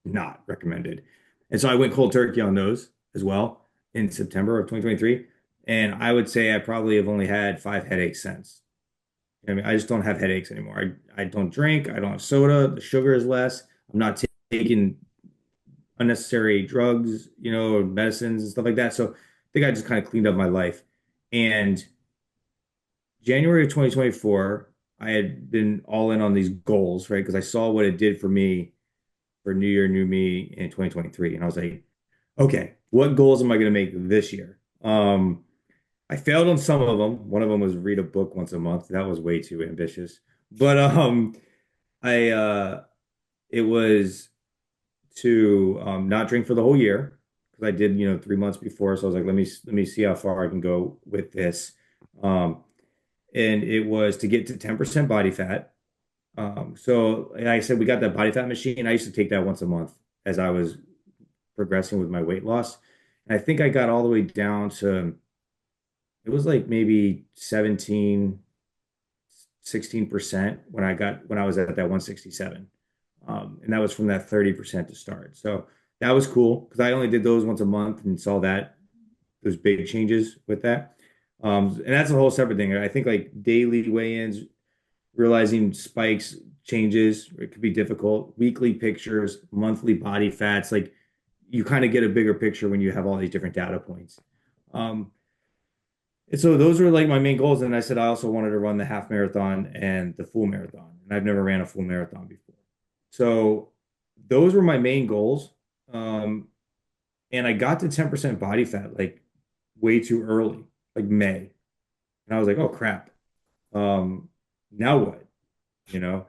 not recommended. And so I went cold turkey on those as well in September of 2023. And I would say I probably have only had 5 headaches since. I mean, I just don't have headaches anymore. I don't drink. I don't have soda. The sugar is less. I'm not taking unnecessary drugs, or medicines and stuff like that. So I think I just kind of cleaned up my life. And January of 2024, I had been all in on these goals, right? Because I saw what it did for me for New Year, New Me in 2023. And I was like, okay, what goals am I going to make this year? I failed on some of them. One of them was read a book once a month. That was way too ambitious. But I it was to not drink for the whole year because I did, 3 months before. So I was like, let me see how far I can go with this. Um, and it was to get to 10% body fat. So like I said, we got that body fat machine. I used to take that once a month as I was progressing with my weight loss. And I think I got all the way down to it was like maybe 17, 16% when I was at that 167. And that was from that 30% to start. So that was cool because I only did those once a month and saw those big changes with that. And that's a whole separate thing. I think like daily weigh-ins, realizing spikes, changes, it could be difficult. Weekly pictures, monthly body fats, like you kind of get a bigger picture when you have all these different data points. Um, and so those were like my main goals. And I said I also wanted to run the half marathon and the full marathon. And I've never ran a full marathon before. So those were my main goals. Um, and I got to 10% body fat like way too early, like May. And I was like, oh crap. Um, Now what? You know?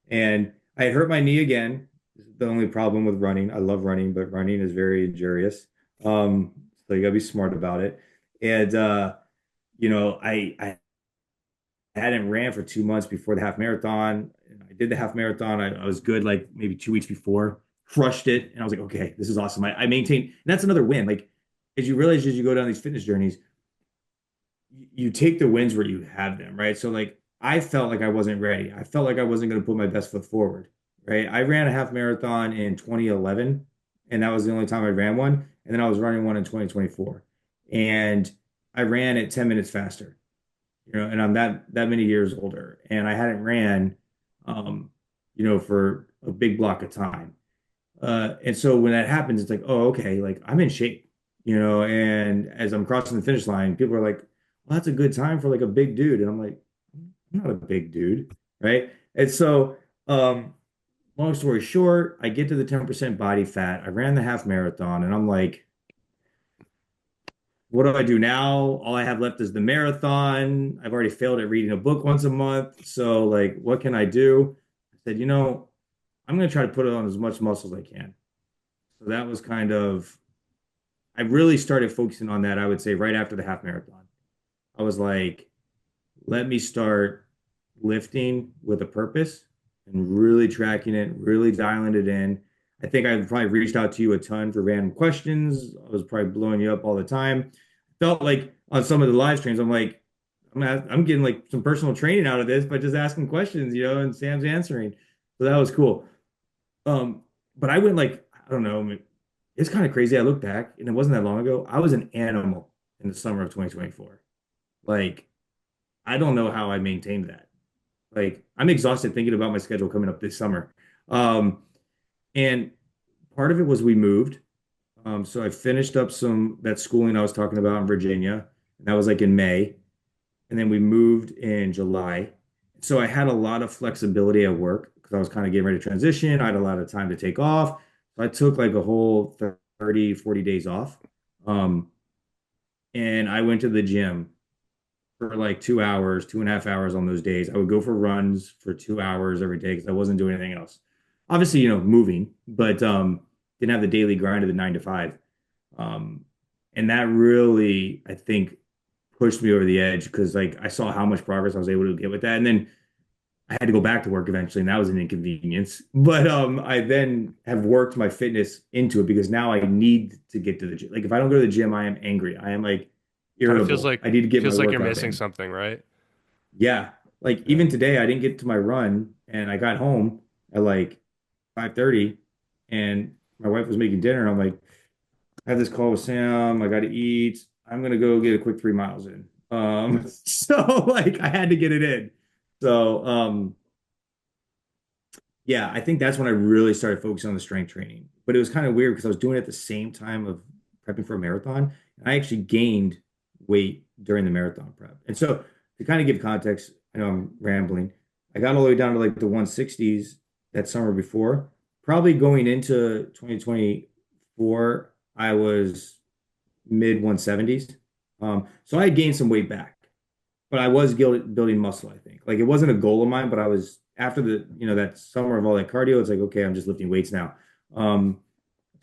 And I had hurt my knee again. This is the only problem with running. I love running, but running is very injurious. So you gotta be smart about it. And I hadn't ran for 2 months before the half marathon. And I did the half marathon. I was good like maybe 2 weeks before, crushed it. And I was like, okay, this is awesome. I maintained, and that's another win. Like as you realize as you go down these fitness journeys, you take the wins where you have them, right? So like I felt like I wasn't ready. I felt like I wasn't going to put my best foot forward, right? I ran a half marathon in 2011, and that was the only time I ran one. And then I was running one in 2024, and I ran it 10 minutes faster, and I'm that many years older, and I hadn't ran, for a big block of time. And so when that happens, it's like, oh, okay, like I'm in shape, and as I'm crossing the finish line, people are like, well, that's a good time for like a big dude. And I'm like, I'm not a big dude, right? And so, long story short, I get to the 10% body fat. I ran the half marathon, and I'm like, what do I do now? All I have left is the marathon. I've already failed at reading a book once a month. So, like, what can I do? I said, I'm going to try to put on as much muscle as I can. So that was kind of, I really started focusing on that, I would say, right after the half marathon. I was like, let me start lifting with a purpose and really tracking it, really dialing it in. I think I probably reached out to you a ton for random questions. I was probably blowing you up all the time. Felt like on some of the live streams, I'm like, I'm getting like some personal training out of this by just asking questions, and Sam's answering. So that was cool. Um, but I went like, I don't know, I mean, it's kind of crazy. I look back and it wasn't that long ago. I was an animal in the summer of 2024. Like, I don't know how I maintained that. Like, I'm exhausted thinking about my schedule coming up this summer. And part of it was we moved. So I finished up some that schooling I was talking about in Virginia. And that was like in May. And then we moved in July. So I had a lot of flexibility at work because I was kind of getting ready to transition. I had a lot of time to take off. So I took like a whole 30, 40 days off. Um, and I went to the gym for like 2 hours, 2.5 hours on those days. I would go for runs for 2 hours every day because I wasn't doing anything else. Obviously, moving, but didn't have the daily grind of the 9 to 5. Um, and that really, I think, pushed me over the edge because like I saw how much progress I was able to get with that. And then I had to go back to work eventually, and that was an inconvenience. But I then have worked my fitness into it because now I need to get to the gym. Like if I don't go to the gym, I am angry. I am like Kind of feels irritable. like I need to get my you're workout missing in. something, right? Yeah. Like Yeah. even today, I didn't get to my run and I got home at like 5:30 and my wife was making dinner. And I'm like, I have this call with Sam. I got to eat. I'm going to go get a quick 3 miles in. So like I had to get it in. So, yeah, I think that's when I really started focusing on the strength training. But it was kind of weird because I was doing it at the same time of prepping for a marathon. And I actually gained weight during the marathon prep. And so to kind of give context, I know I'm rambling. I got all the way down to like the 160s that summer before. Probably going into 2024, I was mid 170s. So I had gained some weight back, but I was building muscle, I think. Like it wasn't a goal of mine, but I was after that summer of all that cardio, it's like, okay, I'm just lifting weights now. Um,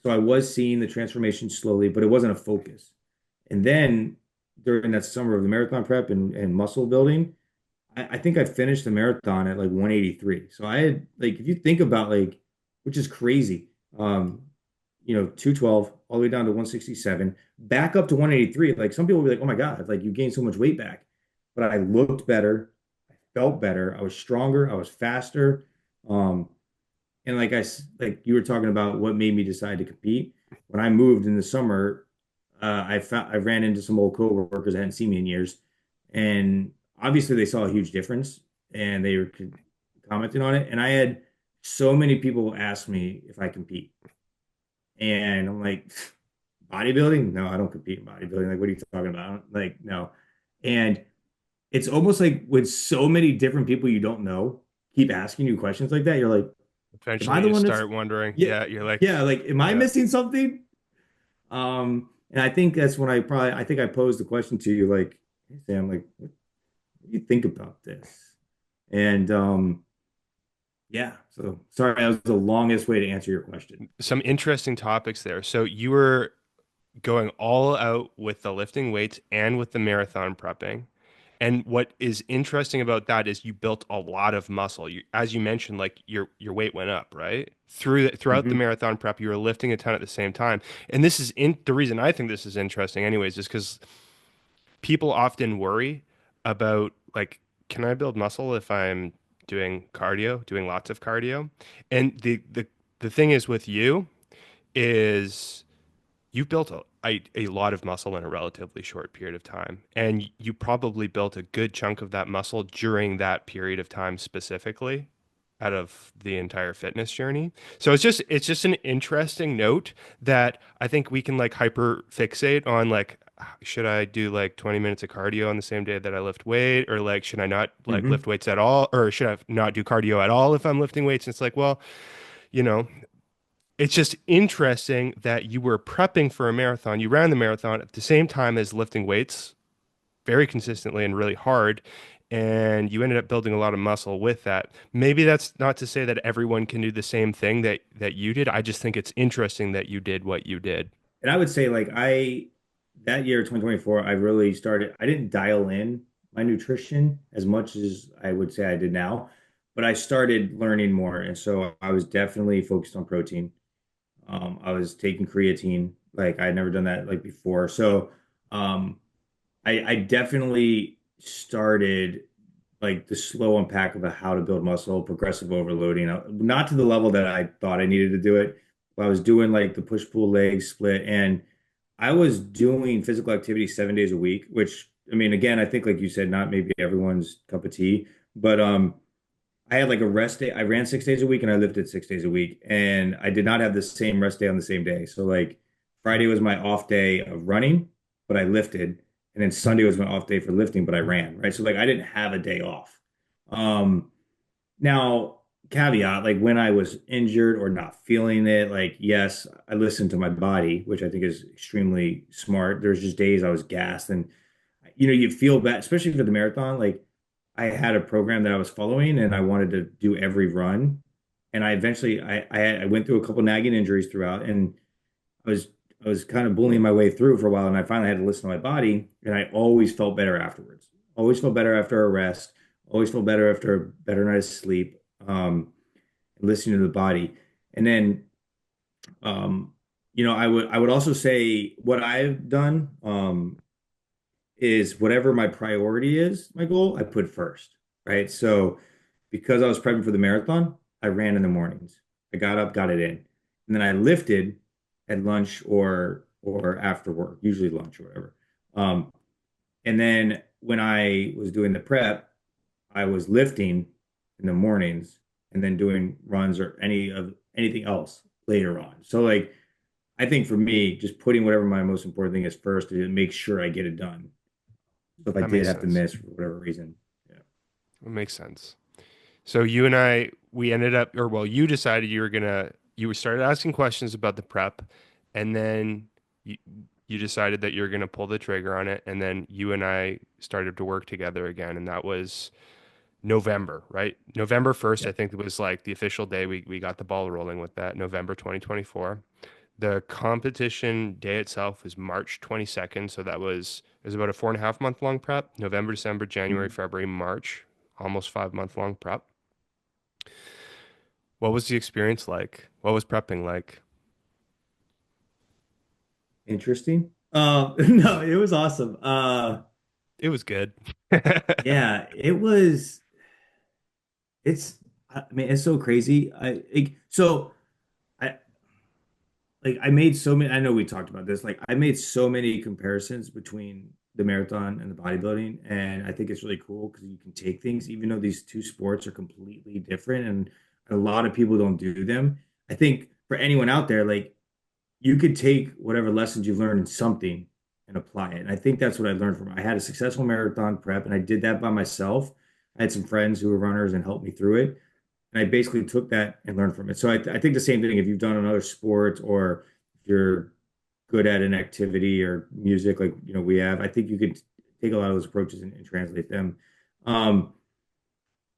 so I was seeing the transformation slowly, but it wasn't a focus. And then during that summer of the marathon prep and muscle building, I think I finished the marathon at like 183. So I had like, if you think about like, which is crazy, 212 all the way down to 167, back up to 183. Like some people will be like, oh my God, like you gained so much weight back. But I looked better, I felt better, I was stronger, I was faster. Um, and like you were talking about what made me decide to compete. When I moved in the summer, I ran into some old coworkers that hadn't seen me in years, and obviously they saw a huge difference, and they were commenting on it. And I had so many people ask me if I compete, and I'm like, bodybuilding? No, I don't compete in bodybuilding. Like, what are you talking about? Like, no. And it's almost like with so many different people you don't know keep asking you questions like that, you're like, am I Eventually the you one that's start wondering, yeah, yeah, you're like, yeah, like am I yeah. missing something? And I think that's when I think I posed the question to you, like, hey Sam, like, what do you think about this? And yeah, so sorry, that was the longest way to answer your question. Some interesting topics there. So you were going all out with the lifting weights and with the marathon prepping. And what is interesting about that is you built a lot of muscle. As you mentioned, like your weight went up, right? Throughout the Hmm. marathon prep, you were lifting a ton at the same time. And this is in the reason I think this is interesting, anyways, is because people often worry about like, can I build muscle if I'm doing cardio, doing lots of cardio? And the thing is with you is you've built a lot of muscle in a relatively short period of time. And you probably built a good chunk of that muscle during that period of time specifically out of the entire fitness journey. So it's just an interesting note that I think we can like hyper fixate on like should I do like 20 minutes of cardio on the same day that I lift weight or like should I not like Hmm. lift weights at all or should I not do cardio at all if I'm lifting weights? And it's like, well, you know, it's just interesting that you were prepping for a marathon. You ran the marathon at the same time as lifting weights very consistently and really hard. And you ended up building a lot of muscle with that. Maybe that's not to say that everyone can do the same thing that you did. I just think it's interesting that you did what you did. And I would say like that year, 2024, I really started, I didn't dial in my nutrition as much as I would say I did now, but I started learning more. And so I was definitely focused on protein. I was taking creatine, like I had never done that like before. So um, I definitely started like the slow unpack of how to build muscle, progressive overloading, not to the level that I thought I needed to do it, but I was doing like the push-pull leg split, and I was doing physical activity 7 days a week, which I mean, again, I think like you said, not maybe everyone's cup of tea, but I had like a rest day. I ran 6 days a week and I lifted 6 days a week. And I did not have the same rest day on the same day. So like Friday was my off day of running, but I lifted. And then Sunday was my off day for lifting, but I ran, right? So like I didn't have a day off. Um, Now, caveat, like when I was injured or not feeling it, like yes, I listened to my body, which I think is extremely smart. There's just days I was gassed and you feel bad, especially for the marathon. Like I had a program that I was following and I wanted to do every run. And I eventually I went through a couple nagging injuries throughout and I was I was kind of bullying my way through for a while and I finally had to listen to my body and I always felt better afterwards. Always felt better after a rest, always felt better after a better night of sleep. Listening to the body. And then I would also say what I've done is whatever my priority is, my goal, I put first, right? So because I was prepping for the marathon, I ran in the mornings. I got up, got it in. And then I lifted at lunch or after work, usually lunch or whatever. Um, and then when I was doing the prep, I was lifting in the mornings and then doing runs or anything else later on. So like I think for me, just putting whatever my most important thing is first to make sure I get it done. So if I That did makes have to sense. miss for whatever reason, yeah. It makes sense. So you and I, we ended up, or well, you decided you started asking questions about the prep, and then you, you decided that you're gonna pull the trigger on it, and then you and I started to work together again, and that was November, right? November 1st, Yeah. I think it was like the official day we got the ball rolling with that, November 2024. The competition day itself was March 22nd, so it was about a 4.5 month long prep. November, December, January, Mhm. February, March, almost 5 month long prep. What was the experience like? What was prepping like? Interesting. No, it was awesome. It was good. Yeah, I mean, it's so crazy. I I made so many, I know we talked about this, like I made so many comparisons between the marathon and the bodybuilding, and I think it's really cool because you can take things, even though these two sports are completely different and a lot of people don't do them. I think for anyone out there, like you could take whatever lessons you've learned in something and apply it. And I think that's what I learned from it. I had a successful marathon prep and I did that by myself. I had some friends who were runners and helped me through it. And I basically took that and learned from it. So I think the same thing if you've done another sport or if you're good at an activity or music like we have, I think you could take a lot of those approaches and translate them. Um,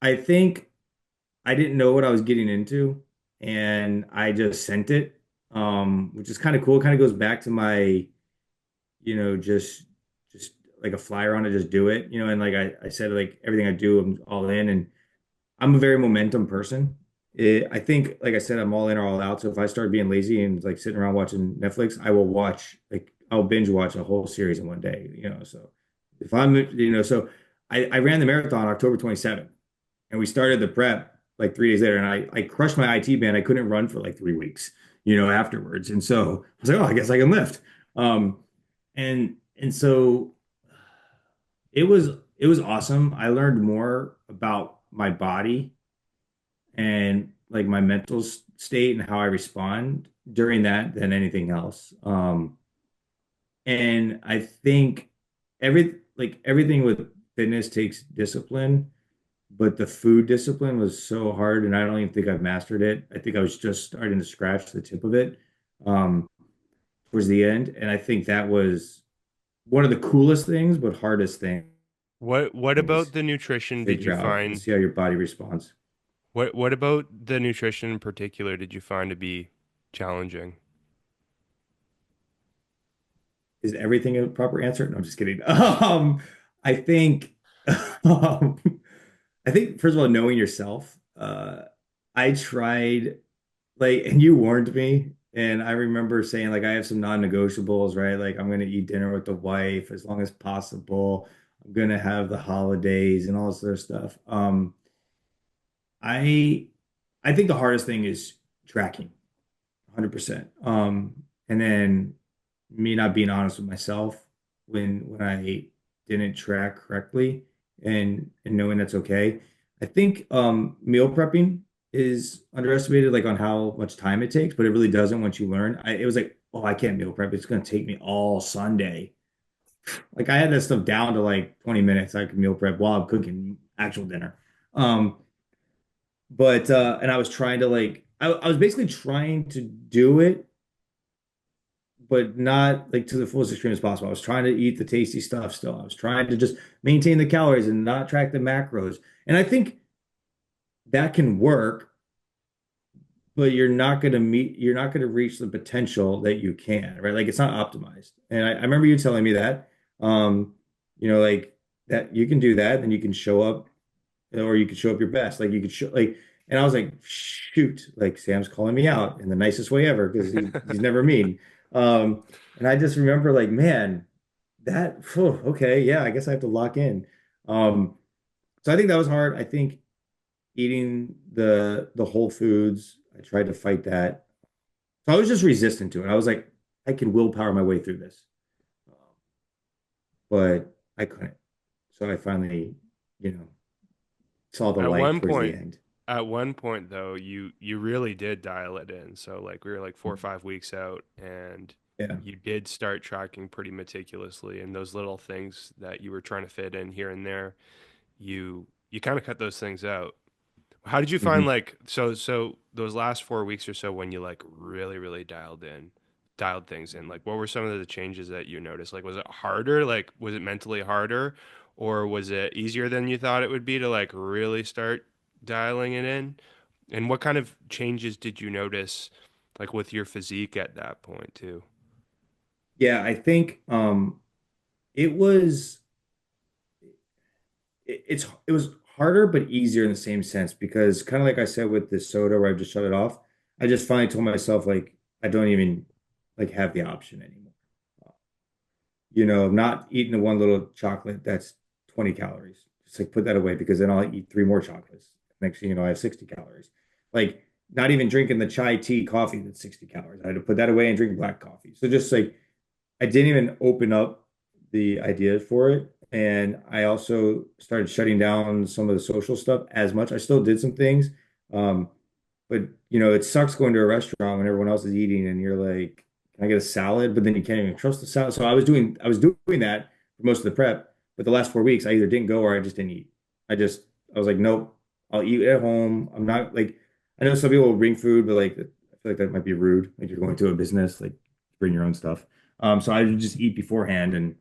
I think I didn't know what I was getting into and I just sent it, which is kind of cool. Kind of goes back to my, just like a flyer on it, just do it, and like I said, like everything I do, I'm all in and I'm a very momentum person. I think, like I said, I'm all in or all out. So if I start being lazy and like sitting around watching Netflix, I will watch, like, I'll binge watch a whole series in one day. So if so I ran the marathon October 27th and we started the prep like 3 days later and I crushed my IT band. I couldn't run for like 3 weeks, afterwards. And so I was like, oh, I guess I can lift. Um, and so it was awesome. I learned more about my body and like my mental state and how I respond during that than anything else. And I think everything with fitness takes discipline, but the food discipline was so hard, and I don't even think I've mastered it. I think I was just starting to scratch the tip of it um, towards the end, and I think that was one of the coolest things, but hardest things What about the to nutrition did figure you out and find? see how your body responds. What about the nutrition in particular did you find to be challenging? is everything a proper answer? No, I'm just kidding. I think, um, I think first of all, knowing yourself. I tried like, and you warned me, and I remember saying like I have some non-negotiables, right? Like I'm gonna eat dinner with the wife as long as possible. I'm gonna have the holidays and all this other stuff. I I think the hardest thing is tracking, 100%. And then me not being honest with myself when I didn't track correctly and knowing that's okay. I think meal prepping is underestimated, like on how much time it takes, but it really doesn't once you learn. It was like, oh, I can't meal prep. It's going to take me all Sunday. Like I had that stuff down to like 20 minutes. I could meal prep while I'm cooking actual dinner. Um, but and I was trying to like I was basically trying to do it, but not like to the fullest extreme as possible. I was trying to eat the tasty stuff still. I was trying to just maintain the calories and not track the macros. And I think that can work, but you're not going to reach the potential that you can, right? Like it's not optimized. And I remember you telling me that, um, like that you can do that, and you can show up, or you could show up your best. Like you could show like, and I was like, shoot, like Sam's calling me out in the nicest way ever because he's never mean. Um, and I just remember like, man, that phew, okay, yeah, I guess I have to lock in. Um, so I think that was hard. I think eating the whole foods, I tried to fight that. So I was just resistant to it. I was like, I can willpower my way through this, but I couldn't. So I finally, you know, saw the At light one towards the point, end. though, you really did dial it in. So like we were like 4 or 5 weeks out, and Yeah. you did start tracking pretty meticulously, and those little things that you were trying to fit in here and there, you kind of cut those things out. How did you find Mhm. like so those last 4 weeks or so when you like really dialed things in? Like what were some of the changes that you noticed? Like was it harder? Like was it mentally harder, or was it easier than you thought it would be to like really start dialing it in? And what kind of changes did you notice like with your physique at that point too? Yeah, I think it was it was harder but easier in the same sense because kind of like I said with the soda where I just shut it off, I just finally told myself like I don't even like have the option anymore. I'm not eating the one little chocolate that's 20 calories. Just like put that away because then I'll eat three more chocolates. Next thing you know, I have 60 calories. Like not even drinking the chai tea coffee that's 60 calories. I had to put that away and drink black coffee. So just like I didn't even open up the idea for it. And I also started shutting down some of the social stuff as much. I still did some things. Um, but it sucks going to a restaurant when everyone else is eating and you're like, can I get a salad? But then you can't even trust the salad. So I was doing that for most of the prep. But the last 4 weeks, I either didn't go or I just didn't eat. I was like, nope, I'll eat at home. I'm not like, I know some people will bring food, but like, I feel like that might be rude. Like you're going to a business, like bring your own stuff. So I would just eat beforehand and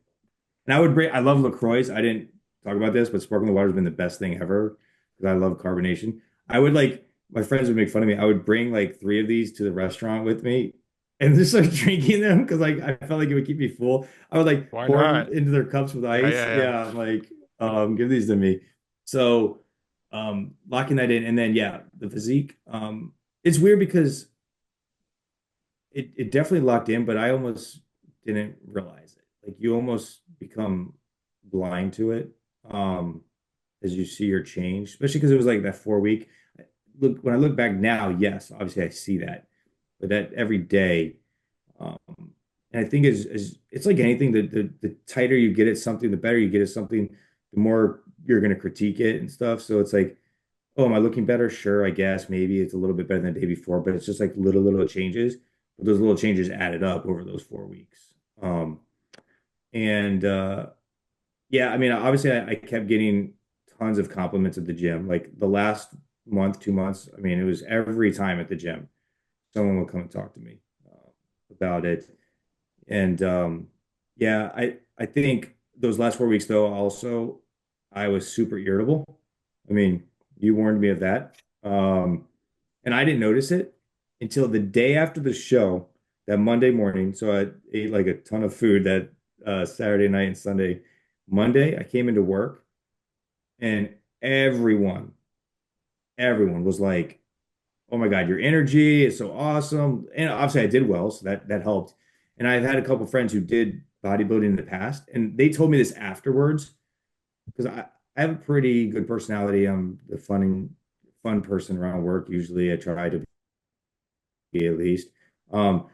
I love LaCroix. I didn't talk about this, but sparkling water has been the best thing ever because I love carbonation. I would like my friends would make fun of me. I would bring like three of these to the restaurant with me and just like drinking them because like I felt like it would keep me full. I would like Why pour them not? into their cups with Yeah, ice. yeah, yeah. Yeah, I'm like give these to me. So locking that in and then yeah, the physique. It's weird because it definitely locked in, but I almost didn't realize it. Like you almost become blind to it as you see your change, especially because it was like that 4 week. Look, when I look back now, yes, obviously I see that, but that every day, um, and I think is it's like anything. The tighter you get at something, the better you get at something, the more you're going to critique it and stuff. So it's like, oh, am I looking better? Sure, I guess maybe it's a little bit better than the day before, but it's just like little changes. But those little changes added up over those 4 weeks. And yeah, I mean, obviously, I kept getting tons of compliments at the gym. Like the last month, 2 months, I mean, it was every time at the gym, someone would come and talk to me about it. And yeah, I think those last 4 weeks, though, also, I was super irritable. I mean, you warned me of that. And I didn't notice it until the day after the show. that Monday morning. So I ate like a ton of food that Saturday night and Sunday. Monday, I came into work and everyone was like, "Oh my God, your energy is so awesome." And obviously I did well, so that helped. And I've had a couple friends who did bodybuilding in the past, and they told me this afterwards because I have a pretty good personality. I'm the fun person around work. Usually I try to be at least. Um,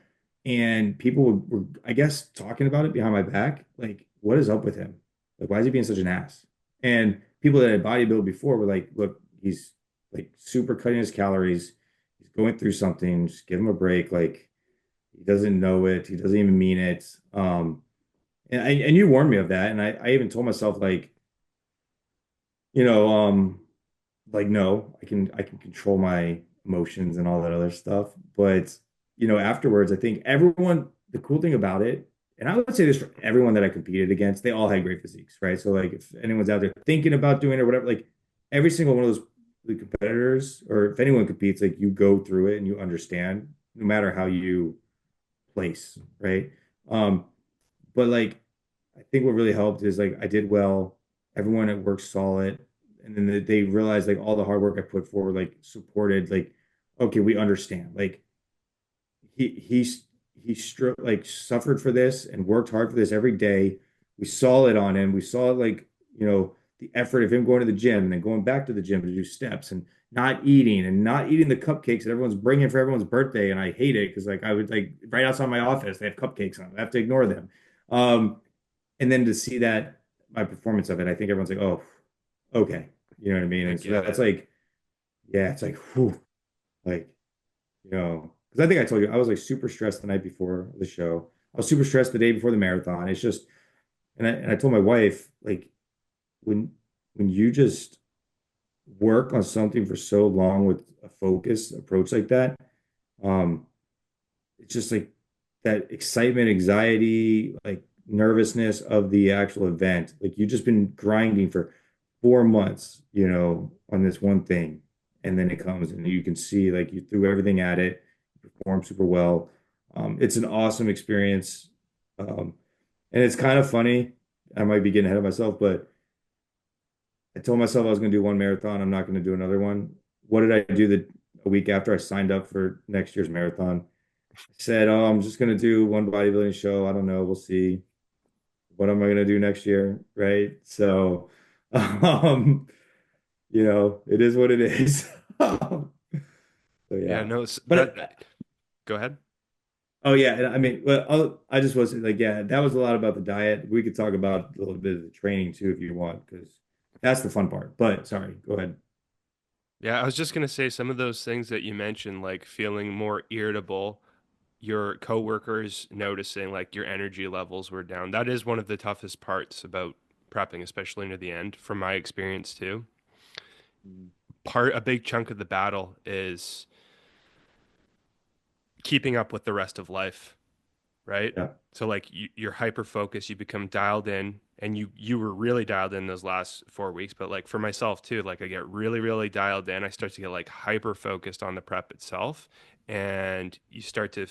and people were, I guess, talking about it behind my back. Like, what is up with him? Like, why is he being such an ass? And people that had bodybuilded before were like, look, he's like super cutting his calories. He's going through something. Just give him a break. Like, he doesn't know it. He doesn't even mean it. And you warned me of that. And I even told myself like, you know, like no, I can control my emotions and all that other stuff. But afterwards, I think everyone, the cool thing about it, and I would say this for everyone that I competed against, they all had great physiques, right? So like if anyone's out there thinking about doing it or whatever, like every single one of those the competitors, or if anyone competes, like you go through it and you understand no matter how you place, right? Um, but like I think what really helped is like I did well, everyone at work saw it, and then they realized like all the hard work I put forward, like supported, like, okay, we understand. Like he's like suffered for this and worked hard for this every day. We saw it on him. We saw it like, the effort of him going to the gym and then going back to the gym to do steps and not eating the cupcakes that everyone's bringing for everyone's birthday. And I hate it because like I would like right outside my office, they have cupcakes on. I have to ignore them. Um, and then to see that my performance of it, I think everyone's like, oh, okay. You know what I mean? I And so get that's it. like, yeah, it's like, whew, like, because I think I told you I was like super stressed the night before the show. I was super stressed the day before the marathon. It's just, and I told my wife, like, when you just work on something for so long with a focused approach like that, um, it's just like that excitement, anxiety, like nervousness of the actual event. Like you've just been grinding for 4 months, on this one thing. And then it comes and you can see like you threw everything at it, performed super well. It's an awesome experience. And it's kind of funny. I might be getting ahead of myself, but I told myself I was going to do one marathon. I'm not going to do another one. What did I do a week after I signed up for next year's marathon? Said, "Oh, I'm just gonna do one bodybuilding show. I don't know. We'll see. What am I gonna do next year?" Right? So, um, it is what it is. So Yeah, yeah. no, But go ahead. oh yeah, and I mean, well, I just was like, yeah, that was a lot about the diet. We could talk about a little bit of the training too if you want, because that's the fun part. But sorry, go ahead. Yeah, I was just gonna say some of those things that you mentioned, like feeling more irritable, your coworkers noticing like your energy levels were down. That is one of the toughest parts about prepping, especially near the end, from my experience too. A big chunk of the battle is keeping up with the rest of life, right? Yeah. So like you're hyper focused, you become dialed in, and you were really dialed in those last 4 weeks. But like for myself too, like I get really really dialed in. I start to get like hyper focused on the prep itself, and you start to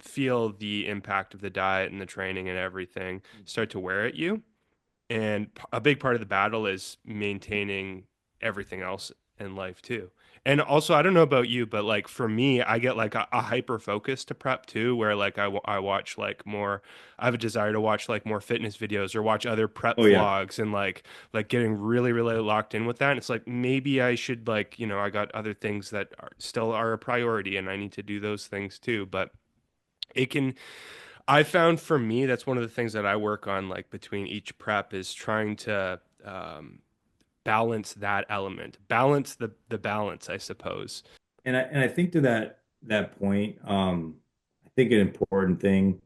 feel the impact of the diet and the training and everything start to wear at you. And a big part of the battle is maintaining everything else in life too. And also, I don't know about you, but like for me, I get like a hyper focus to prep too, where like I watch like more, I have a desire to watch like more fitness videos or watch other prep Oh yeah. vlogs and like getting really, really locked in with that. And it's like maybe I should like, I got other things that still are a priority and I need to do those things too. But it can I found for me that's one of the things that I work on like between each prep is trying to balance that element, balance the balance, I suppose. And I think to that point, I think an important thing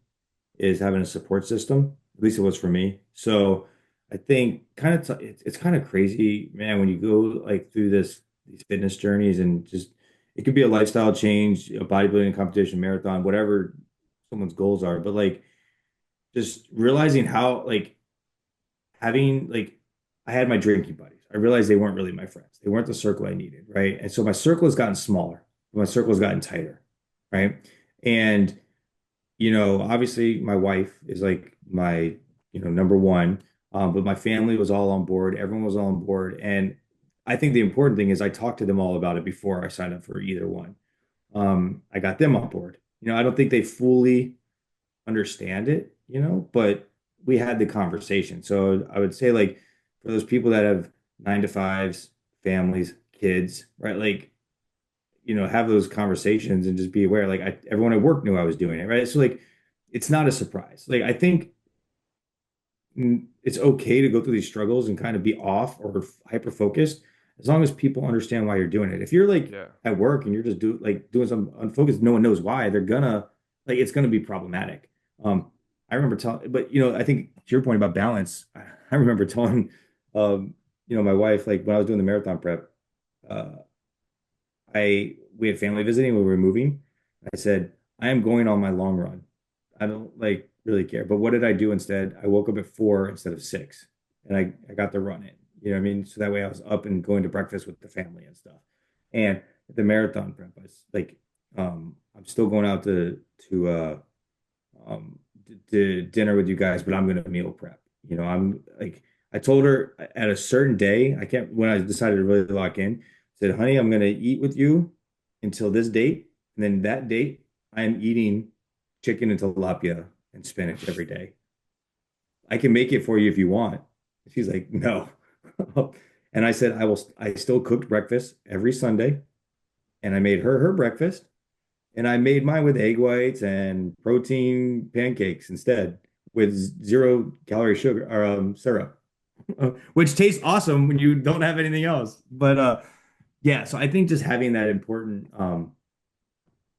is having a support system. At least it was for me. So I think it's kind of crazy, man, when you go like through these fitness journeys and just it could be a lifestyle change, a bodybuilding competition, marathon, whatever someone's goals are. But like just realizing how like having like I had my drinking buddies. I realized they weren't really my friends. They weren't the circle I needed, right? And so my circle has gotten smaller. My circle has gotten tighter, right? And Obviously my wife is like my, number one. But my family was all on board. Everyone was all on board. And I think the important thing is I talked to them all about it before I signed up for either one. I got them on board. I don't think they fully understand it, but we had the conversation. So I would say like for those people that have 9 to 5s, families, kids, right? Like, have those conversations and just be aware. Like everyone at work knew I was doing it, right? So like it's not a surprise. Like I think it's okay to go through these struggles and kind of be off or hyper focused as long as people understand why you're doing it. If you're like Yeah. at work and you're just doing some unfocused, no one knows why, they're gonna like it's gonna be problematic. I remember telling, but I think to your point about balance, I remember telling my wife, like when I was doing the marathon prep, uh we had family visiting when we were moving. I said, I am going on my long run. I don't like really care. But what did I do instead? I woke up at 4 instead of 6 and I got the run in. You know what I mean? So that way I was up and going to breakfast with the family and stuff. And the marathon prep, I was like, I'm still going out um to dinner with you guys, but I'm gonna meal prep. I'm like I told her at a certain day, I can't when I decided to really lock in, said, honey, I'm gonna eat with you until this date, and then that date, I'm eating chicken and tilapia and spinach every day. I can make it for you if you want. She's like, no. And I said, I still cooked breakfast every Sunday, and I made her breakfast, and I made mine with egg whites and protein pancakes instead with 0 calorie sugar or syrup, which tastes awesome when you don't have anything else. But yeah, so I think just having that important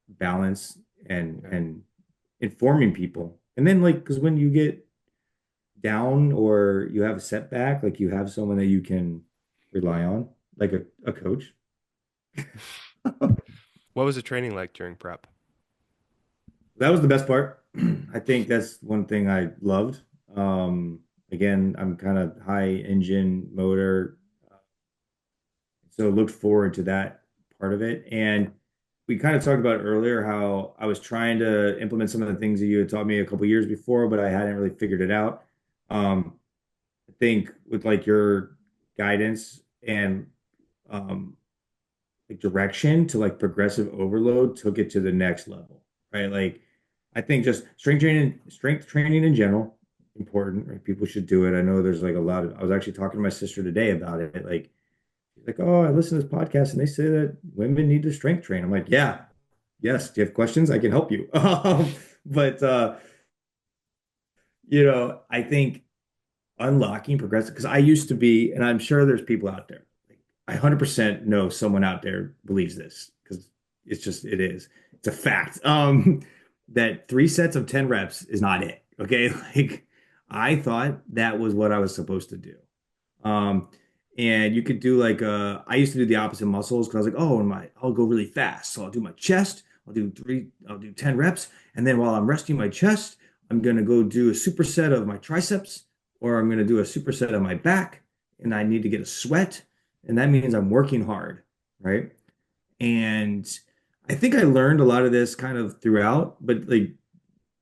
balance and Yeah. and informing people. And then like because when you get down or you have a setback, like you have someone that you can rely on, like a coach. What was the training like during prep? That was the best part. I think that's one thing I loved. Again, I'm kind of high engine motor, so looked forward to that part of it. And we kind of talked about earlier how I was trying to implement some of the things that you had taught me a couple years before, but I hadn't really figured it out. Um, I think with like your guidance and um, like direction to like progressive overload took it to the next level, right? Like I think just strength training in general, important, right? People should do it. I know there's like a lot of, I was actually talking to my sister today about it. Like, she's like, oh, I listen to this podcast and they say that women need to strength train. I'm like, yeah, yes. Do you have questions? I can help you. But I think unlocking progressive because I used to be, and I'm sure there's people out there. Like, I 100% know someone out there believes this because it is. It's a fact. That 3 sets of 10 reps is not it. Okay. Like I thought that was what I was supposed to do. Um, and you could do like I used to do the opposite muscles because I was like, oh, I'll go really fast. So I'll do my chest, I'll do 10 reps. And then while I'm resting my chest, I'm gonna go do a superset of my triceps, or I'm gonna do a superset of my back, and I need to get a sweat. And that means I'm working hard, right? And I think I learned a lot of this kind of throughout, but like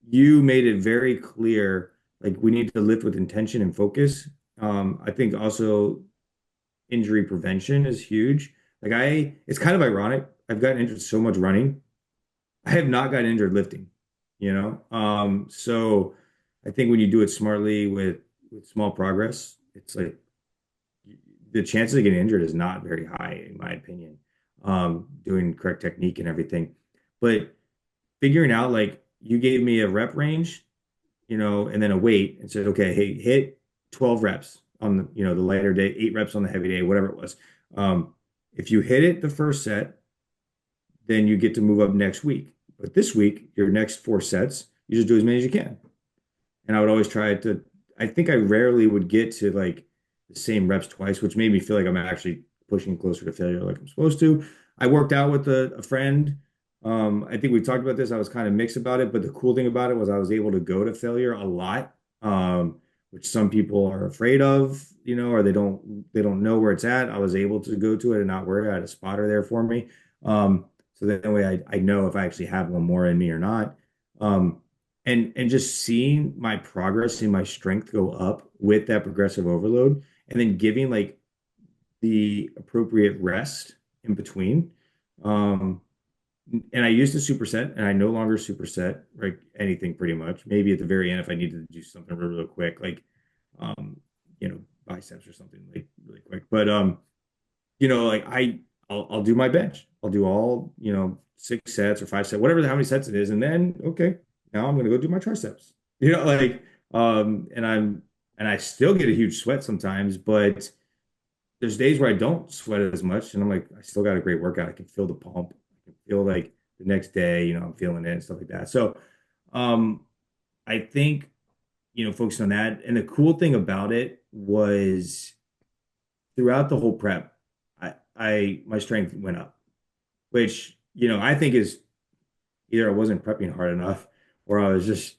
you made it very clear, like we need to lift with intention and focus. I think also injury prevention is huge. It's kind of ironic. I've gotten injured so much running. I have not gotten injured lifting, you know? So I think when you do it smartly with small progress, it's like the chances of getting injured is not very high, in my opinion. Doing correct technique and everything. But figuring out like you gave me a rep range, and then a weight and said, okay, hey, hit 12 reps on the lighter day, 8 reps on the heavy day, whatever it was. If you hit it the first set, then you get to move up next week. But this week, your next 4 sets, you just do as many as you can. And I would always try to, I think I rarely would get to like the same reps twice, which made me feel like I'm actually pushing closer to failure like I'm supposed to. I worked out with a friend. I think we talked about this. I was kind of mixed about it, but the cool thing about it was I was able to go to failure a lot, which some people are afraid of, or they don't know where it's at. I was able to go to it and not worry. I had a spotter there for me. So that way I know if I actually have one more in me or not. Um, and just seeing my progress and my strength go up with that progressive overload, and then giving like the appropriate rest in between. Um, and I used to superset, and I no longer superset like anything pretty much. Maybe at the very end if I needed to do something real, real quick, like um, biceps or something like really quick. But like I'll do my bench. I'll do all, 6 sets or 5 sets, whatever how many sets it is, and then okay, now I'm gonna go do my triceps. Like and I still get a huge sweat sometimes, but there's days where I don't sweat as much, and I'm like, I still got a great workout. I can feel the pump. I can feel like the next day, I'm feeling it and stuff like that. So, um, I think, focusing on that. And the cool thing about it was throughout the whole prep, my strength went up, which, I think is either I wasn't prepping hard enough or I was just,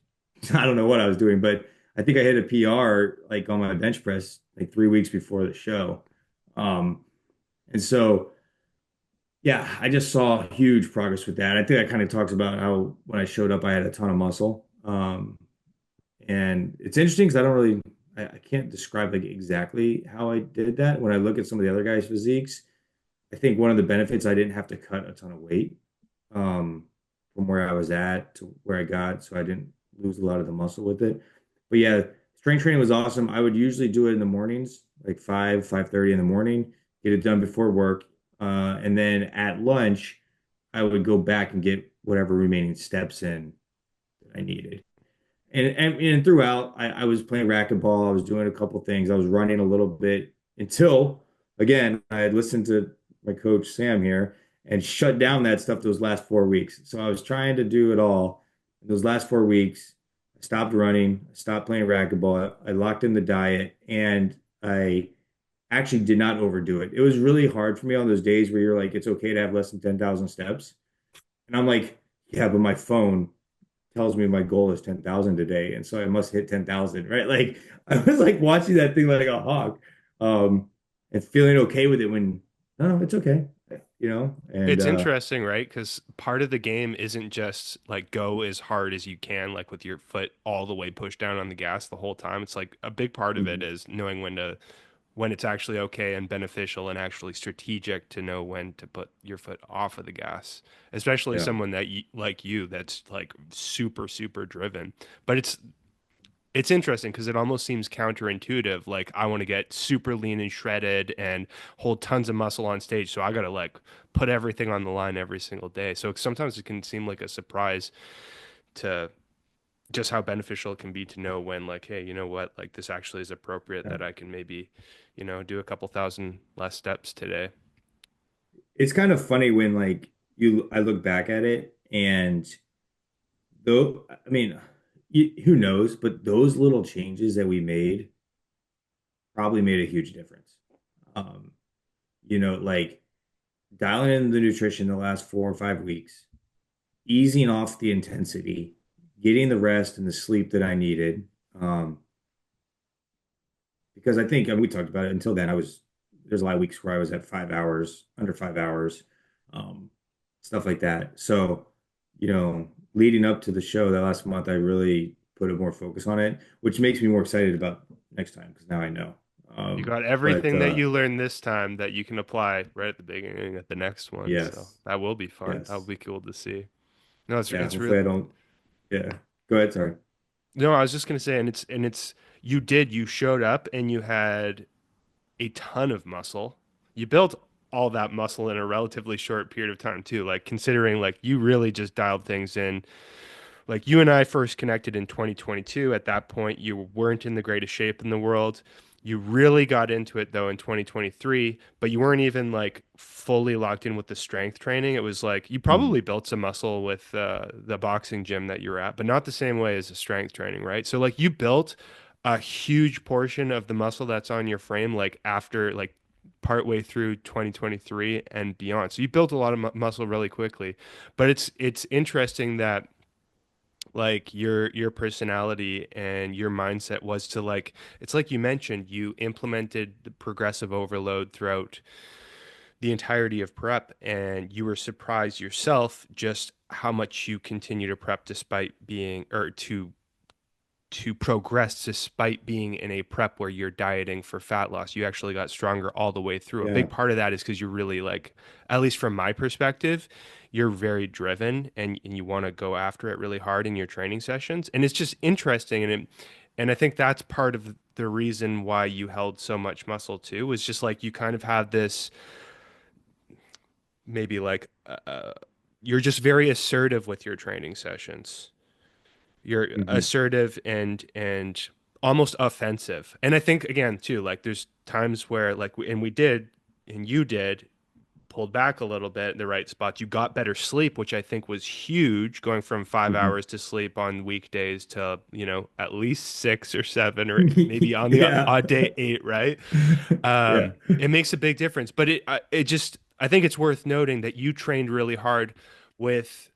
I don't know what I was doing, but I think I hit a PR like on my bench press like 3 weeks before the show. Um, and so, yeah, I just saw huge progress with that. I think I kind of talked about how when I showed up, I had a ton of muscle. And it's interesting because I can't describe like exactly how I did that. When I look at some of the other guys' physiques, I think one of the benefits I didn't have to cut a ton of weight um, from where I was at to where I got, so I didn't lose a lot of the muscle with it. But yeah, strength training was awesome. I would usually do it in the mornings, like 5:30 in the morning, get it done before work, and then at lunch, I would go back and get whatever remaining steps in that I needed. And throughout, I was playing racquetball. I was doing a couple things. I was running a little bit until, again, I had listened to my coach Sam here and shut down that stuff those last 4 weeks. So I was trying to do it all. In those last 4 weeks, I stopped running, I stopped playing racquetball. I locked in the diet, and I actually did not overdo it. It was really hard for me on those days where you're like, it's okay to have less than 10,000 steps. And I'm like, yeah, but my phone tells me my goal is 10,000 today. And so I must hit 10,000, right? Like I was like watching that thing like a hawk, and feeling okay with it when, no, it's okay, and It's interesting, right? Because part of the game isn't just like go as hard as you can, like with your foot all the way pushed down on the gas the whole time. It's like a big part of it mhm, is knowing when it's actually okay and beneficial and actually strategic to know when to put your foot off of the gas, especially yeah. someone that like you that's like super, super driven. But it's interesting because it almost seems counterintuitive. Like I want to get super lean and shredded and hold tons of muscle on stage, so I got to like put everything on the line every single day. So sometimes it can seem like a surprise to just how beneficial it can be to know when like, hey, you know what, like this actually is appropriate Yeah. that I can maybe, do a couple thousand less steps today. It's kind of funny when like I look back at it, and though, I mean, who knows, but those little changes that we made probably made a huge difference. Um, like dialing in the nutrition the last 4 or 5 weeks, easing off the intensity, getting the rest and the sleep that I needed. Because I think, and we talked about it until then, there's a lot of weeks where I was at 5 hours, under 5 hours, um, stuff like that. So, leading up to the show that last month, I really put a more focus on it, which makes me more excited about next time because now I know. You got But everything that you learned this time that you can apply right at the beginning at the next one. So yes, that will be fun. That will yes, be cool to see. No, yeah. it's real. Hopefully I don't. Yeah. Go ahead. Sorry. No, I was just gonna say, and it's you showed up and you had a ton of muscle. You built all that muscle in a relatively short period of time too. Like considering like you really just dialed things in. Like you and I first connected in 2022. At that point, you weren't in the greatest shape in the world. You really got into it though in 2023, but you weren't even like fully locked in with the strength training. It was like you Mhm. probably built some muscle with the boxing gym that you were at, but not the same way as the strength training, right? So like you built a huge portion of the muscle that's on your frame like after like partway through 2023 and beyond. So you built a lot of muscle really quickly. But it's interesting that like your personality and your mindset was to like it's like you mentioned you implemented the progressive overload throughout the entirety of prep and you were surprised yourself just how much you continue to prep despite being, or to progress despite being in a prep where you're dieting for fat loss. You actually got stronger all the way through. A Yeah. big part of that is because you're really like, at least from my perspective, you're very driven and you want to go after it really hard in your training sessions. And it's just interesting. And I think that's part of the reason why you held so much muscle too, was just like you kind of have this maybe like, you're just very assertive with your training sessions. You're Hmm. assertive and almost offensive. And I think again too, like there's times where like and we did and you did pulled back a little bit in the right spots. You got better sleep, which I think was huge, going from five Hmm. hours to sleep on weekdays to, at least 6 or 7 or maybe on the Yeah. odd day 8, right? Yeah. It makes a big difference. But it just I think it's worth noting that you trained really hard with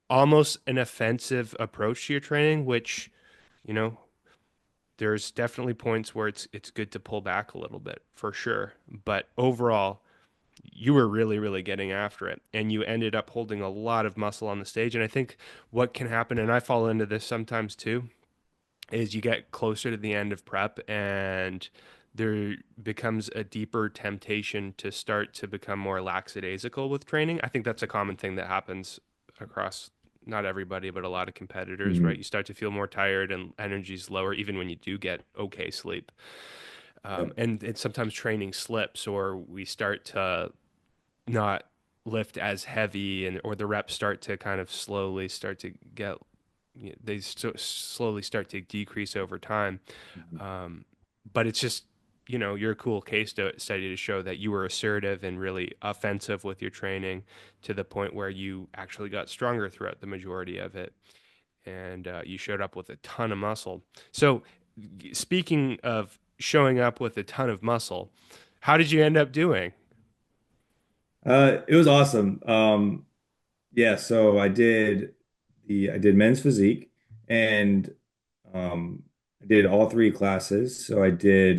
almost an offensive approach to your training, which, you know, there's definitely points where it's good to pull back a little bit for sure. But overall, you were really, really getting after it. And you ended up holding a lot of muscle on the stage. And I think what can happen, and I fall into this sometimes too, is you get closer to the end of prep and there becomes a deeper temptation to start to become more lackadaisical with training. I think that's a common thing that happens across not everybody, but a lot of competitors, right? Hmm. You start to feel more tired and energy's lower, even when you do get okay sleep. Yep. And sometimes training slips, or we start to not lift as heavy, and or the reps start to kind of slowly start to get they slowly start to decrease over time. Mhm. Um, but it's just, you're a cool study to show that you were assertive and really offensive with your training to the point where you actually got stronger throughout the majority of it. And you showed up with a ton of muscle. So, speaking of showing up with a ton of muscle, how did you end up doing? It was awesome. Yeah, so I did men's physique and I did all three classes. So I did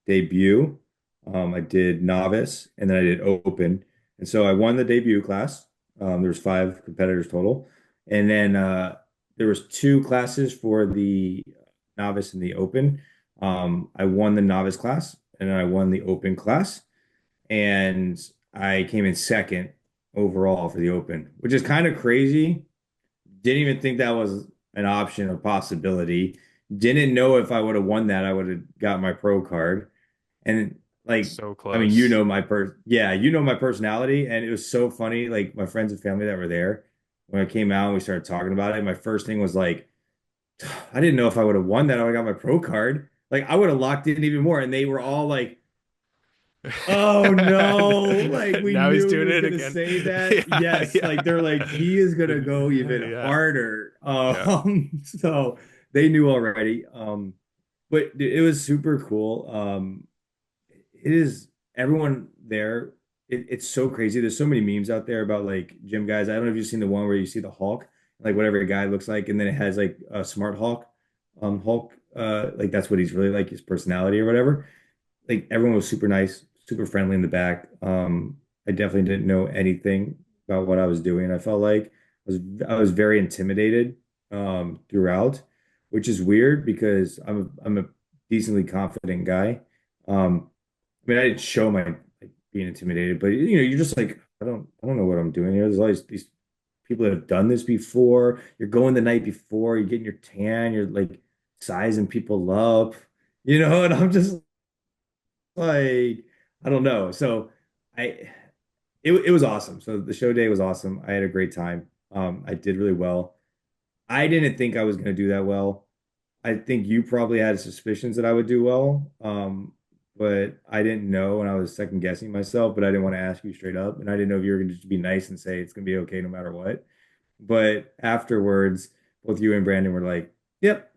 debut, I did novice, and then I did open. And so I won the debut class. There was five competitors total. And then there was two classes for the novice and the open. I won the novice class and then I won the open class. And I came in second overall for the open, which is kind of crazy. Didn't even think that was an option or possibility. Didn't know if I would have won that, I would have got my pro card. And like, So I mean, close. you know my personality, and it was so funny. Like my friends and family that were there when I came out and we started talking about it. My first thing was like, I didn't know if I would have won that. I would have got my pro card. Like I would have locked in even more. And they were all like, oh no, like we Now he's knew he doing was it gonna again. say that. Yeah, Yes, yeah. like they're like he is gonna go even Yeah, harder. yeah. So they knew already. But it was super cool. It is everyone there. It's so crazy. There's so many memes out there about like gym guys. I don't know if you've seen the one where you see the Hulk, like whatever a guy looks like, and then it has like a smart Hulk, Hulk, like that's what he's really like, his personality or whatever. Like everyone was super nice, super friendly in the back. I definitely didn't know anything about what I was doing. I felt like I was very intimidated throughout, which is weird because I'm a decently confident guy. I mean, I didn't show my like being intimidated, but you're just like I don't know what I'm doing here. There's always these people that have done this before. You're going the night before, you're getting your tan, you're like sizing people up, and I'm just like I don't know. So I it was awesome. So the show day was awesome. I had a great time. I did really well. I didn't think I was going to do that well. I think you probably had suspicions that I would do well. But I didn't know and I was second guessing myself, but I didn't want to ask you straight up. And I didn't know if you were going to just be nice and say it's going to be okay no matter what. But afterwards, both you and Brandon were like, yep,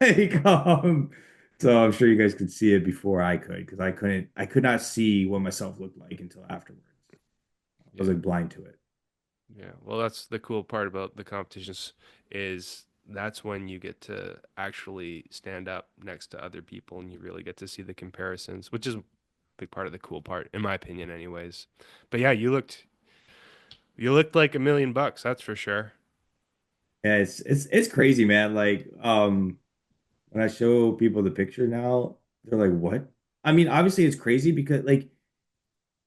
hey, come. So I'm sure you guys could see it before I could because I could not see what myself looked like until afterwards. I was Yeah. like blind to it. Yeah. Well, that's the cool part about the competitions is that's when you get to actually stand up next to other people and you really get to see the comparisons, which is a big part of the cool part, in my opinion, anyways. But yeah, you looked You looked like $1 million, that's for sure. Yeah, it's crazy, man. Like, when I show people the picture now, they're like, "What?" I mean, obviously it's crazy because like,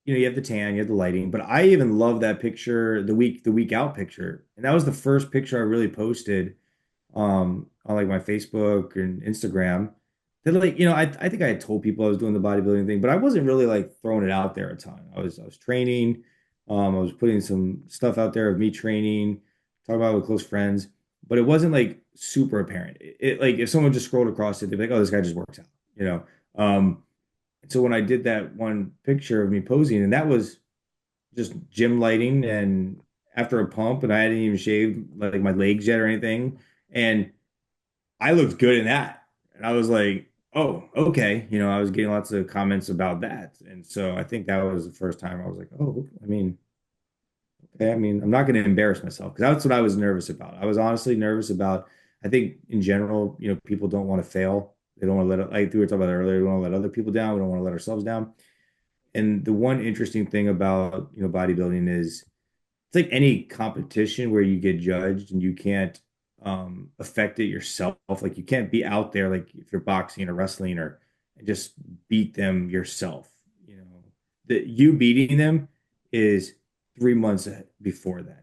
you have the tan, you have the lighting, but I even love that picture, the week out picture. And that was the first picture I really posted on like my Facebook and Instagram. That like, I think I had told people I was doing the bodybuilding thing, but I wasn't really like throwing it out there a ton. I was training, I was putting some stuff out there of me training, talking about it with close friends, but it wasn't like super apparent. Like if someone just scrolled across it, they'd be like, "Oh, this guy just works out," you know. Um, so when I did that one picture of me posing, and that was just gym lighting and after a pump, and I hadn't even shaved like my legs yet or anything. And I looked good in that. And I was like, oh, okay. I was getting lots of comments about that. And so I think that was the first time I was like, oh, I mean, okay, I mean, I'm not going to embarrass myself because that's what I was nervous about. I was honestly nervous about, I think in general, people don't want to fail. They don't want to like we were talking about earlier, we don't want to let other people down. We don't want to let ourselves down. And the one interesting thing about, bodybuilding is it's like any competition where you get judged and you can't affect it yourself. Like you can't be out there like if you're boxing or wrestling or just beat them yourself. That you beating them is 3 months before then.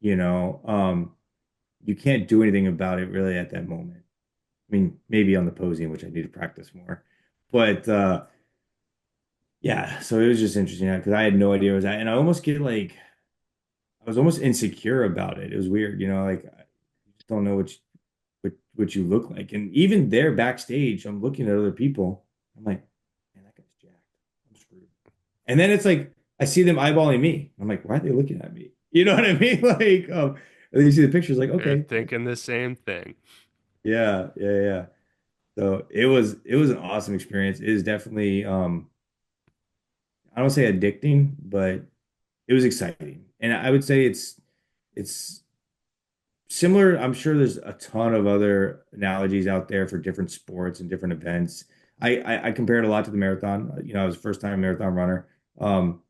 You know, you can't do anything about it really at that moment. I mean, maybe on the posing, which I need to practice more. But yeah, so it was just interesting because I had no idea what was that, and I almost get like I was almost insecure about it. It was weird, like I just don't know what you look like. And even there backstage, I'm looking at other people. I'm like, man, that guy's jacked. I'm screwed. And then it's like I see them eyeballing me. I'm like, why are they looking at me? You know what I mean? Like, and then you see the pictures, like, They're okay, thinking the same thing. yeah, yeah, yeah. So it was an awesome experience. It is definitely I don't say addicting, but it was exciting. And I would say it's similar. I'm sure there's a ton of other analogies out there for different sports and different events. I compare it a lot to the marathon. I was a first time marathon runner. Um,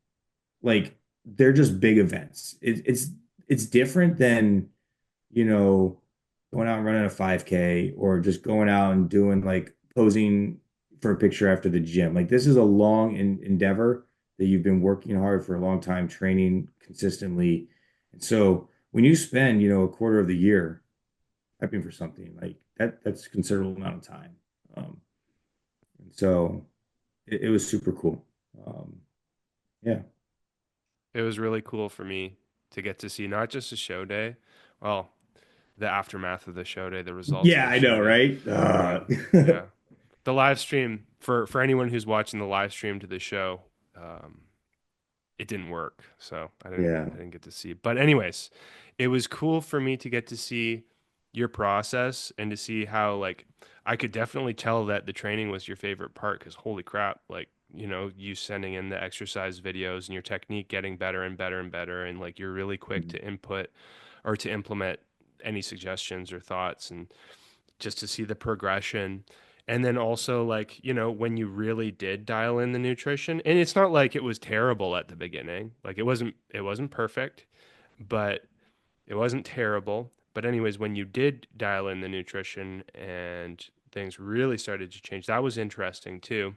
like they're just big events. It's different than, you know, going out and running a 5K or just going out and doing like posing for a picture after the gym. Like this is a long endeavor that you've been working hard for a long time, training consistently. And so when you spend, a quarter of the year prepping for something like that's a considerable amount of time. Um, and so it was super cool. Um, yeah. It was really cool for me to get to see not just the show day, well, the aftermath of the show day, the results of Yeah, the I show know, day. right? Yeah, the live stream for anyone who's watching the live stream to the show, um, it didn't work, so I didn't Yeah. I didn't get to see it. But anyways, it was cool for me to get to see your process and to see how like I could definitely tell that the training was your favorite part because holy crap, like you sending in the exercise videos and your technique getting better and better and better and like you're really quick to input or to implement any suggestions or thoughts and just to see the progression. And then also like, when you really did dial in the nutrition, and it's not like it was terrible at the beginning. Like it wasn't perfect, but it wasn't terrible. But anyways, when you did dial in the nutrition and things really started to change, that was interesting too.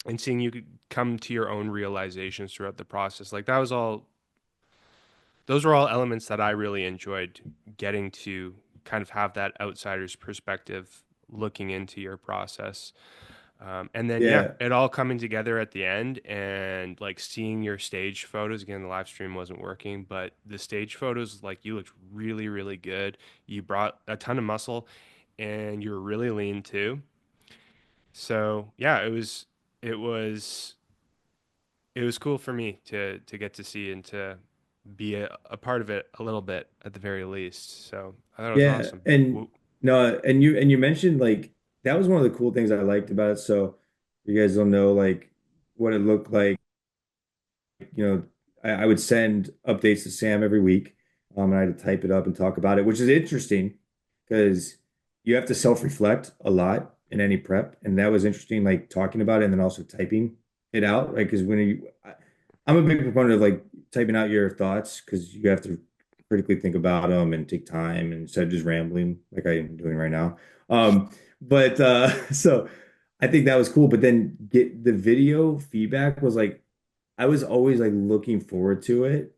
And seeing you could come to your own realizations throughout the process. Like that was all those were all elements that I really enjoyed getting to kind of have that outsider's perspective looking into your process. And then, yeah, Yeah. it all coming together at the end and like seeing your stage photos. Again, the live stream wasn't working, but the stage photos, like you looked really, really good. You brought a ton of muscle and you were really lean too. So, yeah, it was, it was cool for me to get to see and to be a part of it a little bit at the very least. So I thought it was Yeah. awesome. And no, and you mentioned like that was one of the cool things I liked about it. So you guys don't know like what it looked like. I would send updates to Sam every week. And I had to type it up and talk about it, which is interesting because you have to self-reflect a lot in any prep. And that was interesting, like talking about it and then also typing it out. Like, because I'm a big proponent of like typing out your thoughts because you have to critically think about them and take time and instead of just rambling like I am doing right now. But so I think that was cool. But then get the video feedback was like I was always like looking forward to it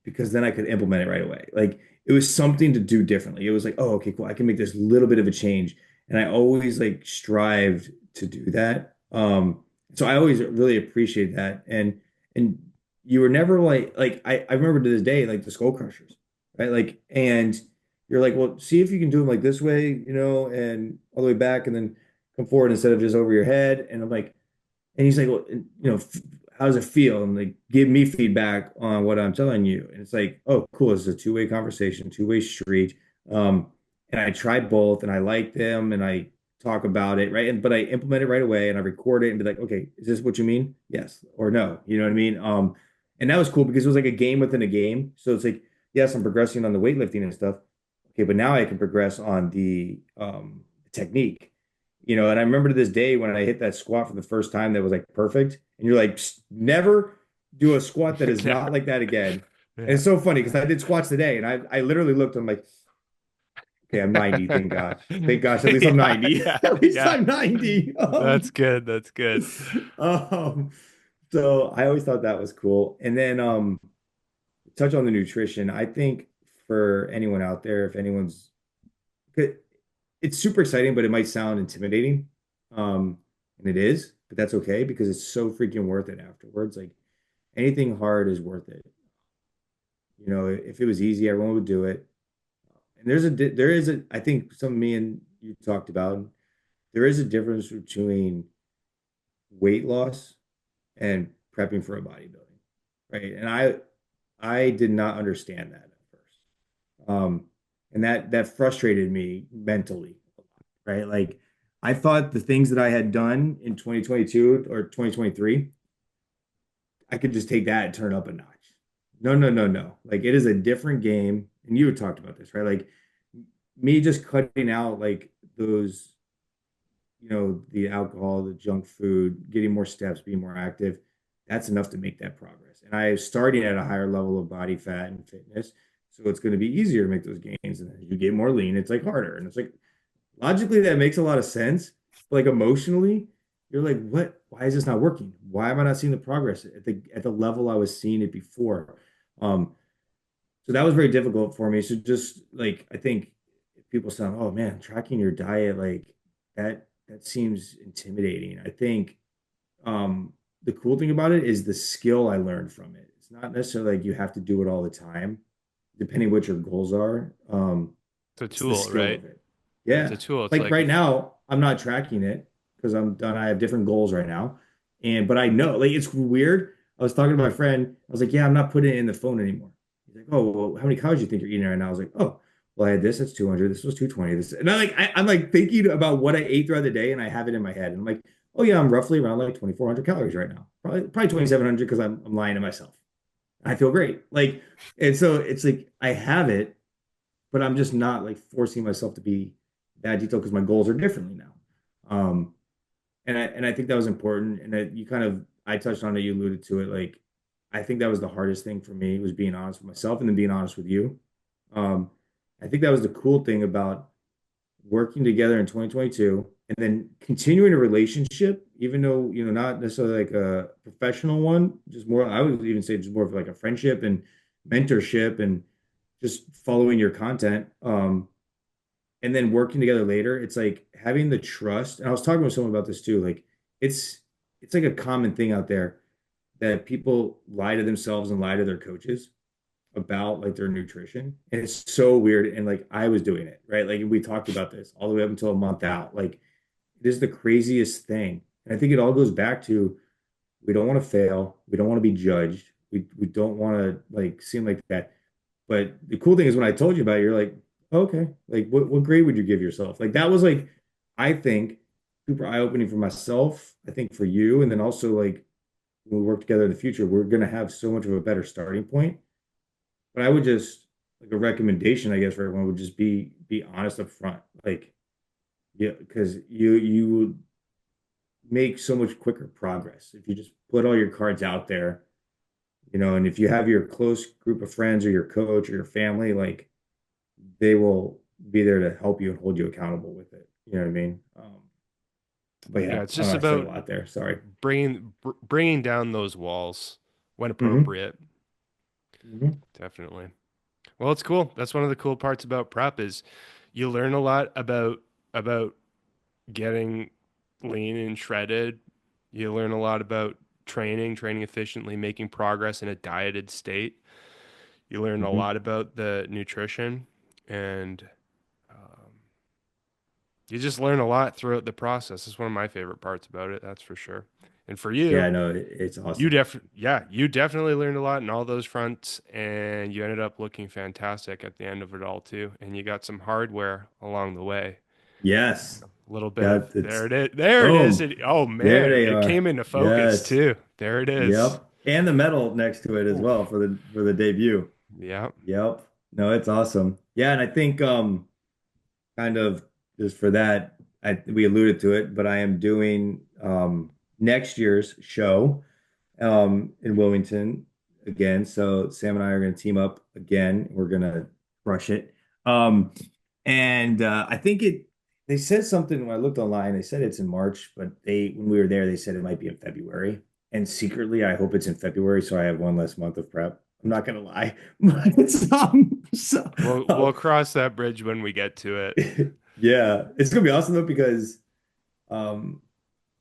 because then I could implement it right away. Like it was something to do differently. It was like, oh, okay, cool. I can make this little bit of a change. And I always like strived to do that. So I always really appreciate that. And you were never like I remember to this day, like the skull crushers, right? Like, and you're like, well, see if you can do them like this way, and all the way back and then come forward instead of just over your head. And I'm like, and he's like, well, how does it feel? And like, give me feedback on what I'm telling you. And it's like, oh, cool. It's a two-way conversation, two-way street. Um, and I tried both and I like them and I talk about it, right? But I implement it right away and I record it and be like, okay, is this what you mean? Yes or no. You know what I mean? And that was cool because it was like a game within a game. So it's like, yes, I'm progressing on the weightlifting and stuff. Okay, but now I can progress on the technique. And I remember to this day when I hit that squat for the first time that was like perfect. And you're like, "Psst, never do a squat that is Never. not like that again." And Yeah. it's so funny because I did squats today and I literally looked, I'm like, okay, I'm 90, thank gosh. Thank gosh, at least I'm Yeah, 90. yeah, At least yeah. I'm 90. That's good. That's good. Um, so I always thought that was cool. And then touch on the nutrition. I think for anyone out there, if anyone's it's super exciting, but it might sound intimidating. And it is, but that's okay because it's so freaking worth it afterwards. Like anything hard is worth it. If it was easy, everyone would do it. And there is a, I think some me and you talked about, there is a difference between weight loss and prepping for a bodybuilding, right? And I did not understand that at first. And that frustrated me mentally, right? Like I thought the things that I had done in 2022 or 2023, I could just take that and turn up a notch. No, no, no, no. Like it is a different game. And you had talked about this, right? Like me just cutting out like those, the alcohol, the junk food, getting more steps, being more active, that's enough to make that progress. And I am starting at a higher level of body fat and fitness. So it's going to be easier to make those gains. And as you get more lean, it's like harder. And it's like logically that makes a lot of sense. But like emotionally, you're like, what? Why is this not working? Why am I not seeing the progress at the level I was seeing it before? Um, so that was very difficult for me. So just like I think people sound, oh man, tracking your diet like that seems intimidating. I think the cool thing about it is the skill I learned from it. It's not necessarily like you have to do it all the time, depending what your goals are. It's a It's the tool, skill right? of it. It's a Yeah. tool. It's Like like right if now, I'm not tracking it because I'm done. I have different goals right now. But I know like it's weird. I was talking to my friend. I was like, yeah, I'm not putting it in the phone anymore. He's like, oh, well, how many calories do you think you're eating right now? I was like, oh, well, I had this, that's 200. This was 220. This, and I'm like thinking about what I ate throughout the day and I have it in my head. And I'm like, oh yeah, I'm roughly around like 2,400 calories right now. Probably 2,700 because I'm lying to myself. I feel great. Like, and so it's like I have it, but I'm just not like forcing myself to be that detailed because my goals are differently now. And I think that was important. And that you kind of I touched on it, you alluded to it. Like I think that was the hardest thing for me was being honest with myself and then being honest with you. Um, I think that was the cool thing about working together in 2022 and then continuing a relationship, even though, not necessarily like a professional one, just more, I would even say just more of like a friendship and mentorship and just following your content. And then working together later, it's like having the trust. And I was talking with someone about this too. Like it's it's like a common thing out there that people lie to themselves and lie to their coaches about like their nutrition. And it's so weird. And like I was doing it, right? Like we talked about this all the way up until a month out. Like it is the craziest thing. And I think it all goes back to we don't want to fail. We don't want to be judged. We don't want to like seem like that. But the cool thing is when I told you about it, you're like, okay, like what grade would you give yourself? Like that was like, I think super eye-opening for myself. I think for you, and then also like when we work together in the future, we're gonna have so much of a better starting point. But I would just like a recommendation, I guess, for everyone would just be honest up front. Like, yeah, because you would make so much quicker progress if you just put all your cards out there And if you have your close group of friends or your coach or your family, like they will be there to help you and hold you accountable with it. You know what I mean? But Yeah, yeah, it's I don't just know, I said a about lot there. Sorry. bringing down those walls when Hmm. appropriate. Hmm. Definitely. Well, it's cool. That's one of the cool parts about prep is you learn a lot about getting lean and shredded. You learn a lot about training efficiently, making progress in a dieted state. You learn a Hmm. lot about the nutrition, and um, you just learn a lot throughout the process. It's one of my favorite parts about it, that's for sure. And for Yeah, you, I know it's awesome. you definitely learned a lot in all those fronts, and you ended up looking fantastic at the end of it all too. And you got some hardware along the way. Yes. A little bit of Got it's there it is. There it is. boom. Oh There man, they it are. came into focus Yes. too. There it is. Yep. And the medal next to it as well Oof. for the debut. Yeah. Yep. No, it's awesome. Yeah, and I think kind of just for that, we alluded to it, but I am doing next year's show in Wilmington again. So Sam and I are going to team up again. We're going to crush it. Um, and I think they said something when I looked online. They said it's in March, but when we were there, they said it might be in February. And secretly, I hope it's in February, so I have one less month of prep. I'm not gonna lie, but We'll cross that bridge when we get to it. yeah, it's gonna be awesome though because um,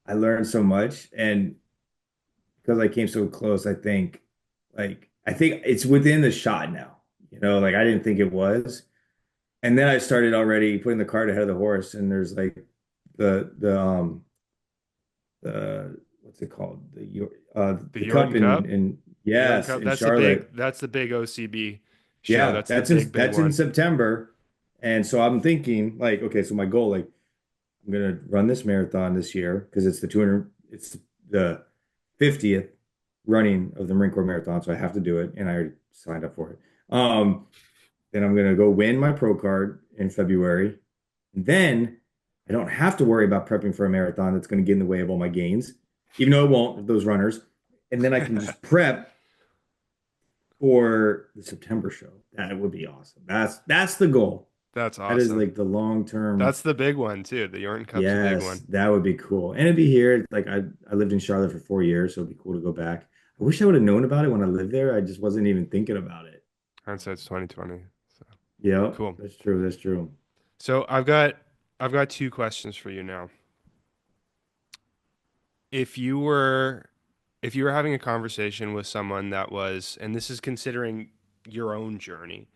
I learned so much, and because I came so close, I think it's within the shot now. Like I didn't think it was. And then I started already putting the cart ahead of the horse, and there's like the what's it called? The The cup Yorton Cup. in The Yorton yes, Cup. in Charlotte. That's the big OCB show. Yeah, That's the big that's in one. September. And so I'm thinking like, okay, so my goal, like I'm gonna run this marathon this year because it's the 50th running of the Marine Corps Marathon, so I have to do it, and I already signed up for it. Then I'm gonna go win my pro card in February. And then I don't have to worry about prepping for a marathon that's gonna get in the way of all my gains, even though it won't, those runners. And then I can just prep for the September show. That would be awesome. That's the goal. That's That is awesome. like the long term. That's the big one too. The Yorton Cup's a big Yes, one. that would be cool. And it'd be here. Like I lived in Charlotte for 4 years, so it'd be cool to go back. I wish I would have known about it when I lived there. I just wasn't even thinking about it. Hindsight's 2020. So Yep, cool. that's true. That's true. So I've got two questions for you now. If you were if you were having a conversation with someone that was, and this is considering your own journey,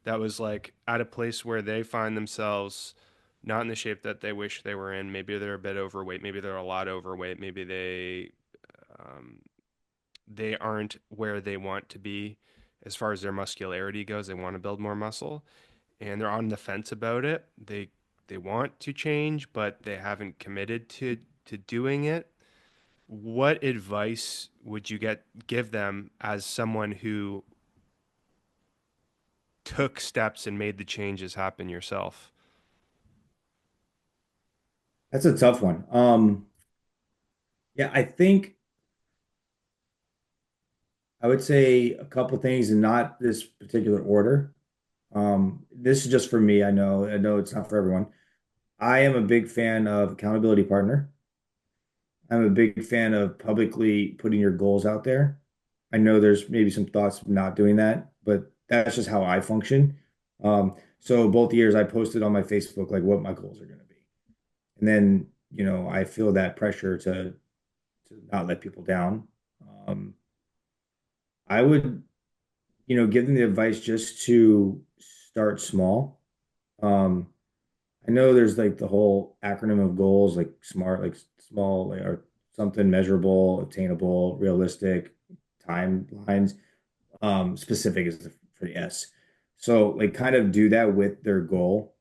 that was like at a place where they find themselves not in the shape that they wish they were in. Maybe they're a bit overweight. Maybe they're a lot overweight. Maybe um, they aren't where they want to be as far as their muscularity goes. They want to build more muscle, and they're on the fence about it. They want to change, but they haven't committed to doing it. What advice would you give them as someone who took steps and made the changes happen yourself? That's a tough one. Yeah, I think I would say a couple things in not this particular order. This is just for me. I know it's not for everyone. I am a big fan of accountability partner. I'm a big fan of publicly putting your goals out there. I know there's maybe some thoughts of not doing that, but that's just how I function. So both years I posted on my Facebook like what my goals are going to be. And then, I feel that pressure to not let people down. Um, I would, give them the advice just to start small. Um, I know there's like the whole acronym of goals, like SMART, like small, like, or something measurable, obtainable, realistic, timelines. Specific is for the S. So like kind of do that with their goal.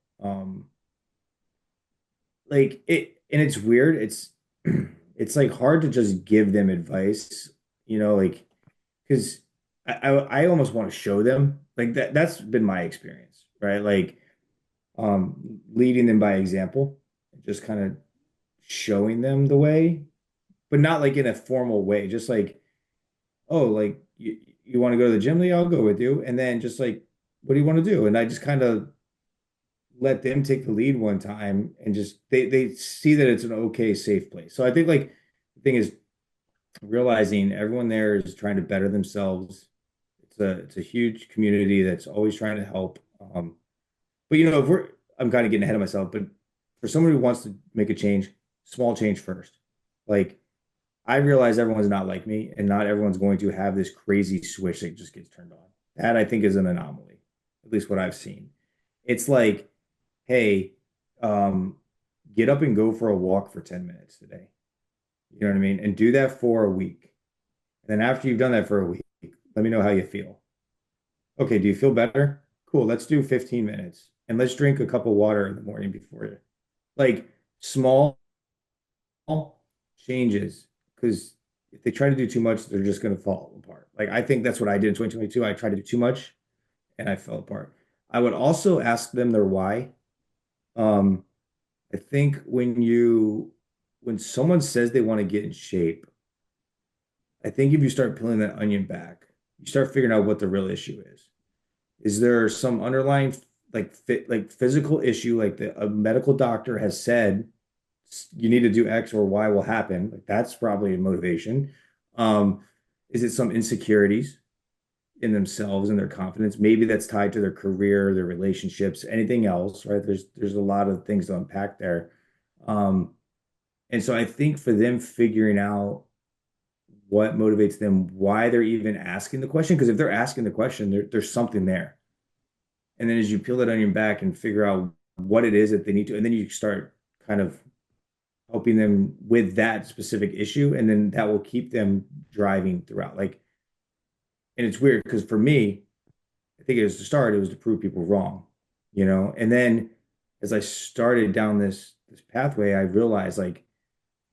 Like and it's weird. It's like hard to just give them advice, like because I almost want to show them like that's been my experience, right? Like leading them by example, just kind of showing them the way, but not like in a formal way, just like, oh, like, you want to go to the gym? Lee? I'll go with you. And then just like, what do you want to do? And I just kind of let them take the lead one time and just they see that it's an okay, safe place. So I think like the thing is realizing everyone there is trying to better themselves. It's a huge community that's always trying to help. But if I'm kind of getting ahead of myself, but for someone who wants to make a change, small change first. Like I realize everyone's not like me, and not everyone's going to have this crazy switch that just gets turned on. That I think is an anomaly, at least what I've seen. It's like, hey, um, get up and go for a walk for 10 minutes today. You know what I mean? And do that for a week. And then after you've done that for a week, let me know how you feel. Okay, do you feel better? Cool, let's do 15 minutes. And let's drink a cup of water in the morning before you. Like small changes, because if they try to do too much, they're just going to fall apart. Like I think that's what I did in 2022. I tried to do too much and I fell apart. I would also ask them their why. Um, I think when someone says they want to get in shape, I think if you start peeling that onion back, you start figuring out what the real issue is. Is there some underlying like physical issue, like a medical doctor has said you need to do X or Y will happen? Like that's probably a motivation. Um, is it some insecurities in themselves and their confidence? Maybe that's tied to their career, their relationships, anything else, right? There's a lot of things to unpack there. Um, and so I think for them figuring out what motivates them, why they're even asking the question, because if they're asking the question, there's something there. And then as you peel that onion back and figure out what it is that they need to, and then you start kind of helping them with that specific issue, and then that will keep them driving throughout. Like, and it's weird because for me, I think it was to start, it was to prove people wrong, And then as I started down this pathway, I realized like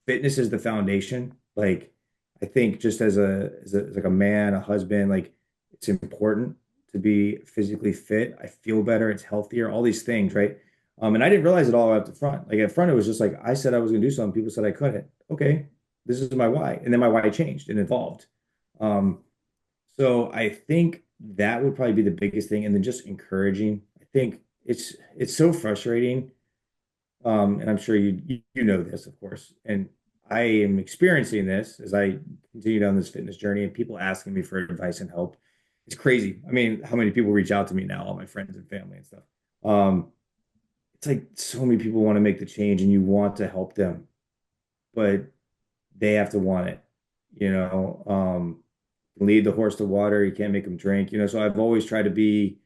fitness is the foundation. Like I think just as like a man, a husband, like it's important to be physically fit. I feel better, it's healthier, all these things, right? And I didn't realize it all up the front. Like at front, it was just like I said I was gonna do something, people said I couldn't. Okay, this is my why. And then my why changed and evolved. Um, so I think that would probably be the biggest thing. And then just encouraging. I think it's so frustrating, and I'm sure you know this, of course. And I am experiencing this as I continue down this fitness journey and people asking me for advice and help. It's crazy. I mean, how many people reach out to me now, all my friends and family and stuff. Um, it's like so many people want to make the change and you want to help them, but they have to want it, you know. Lead the horse to water, you can't make them drink, So I've always tried to be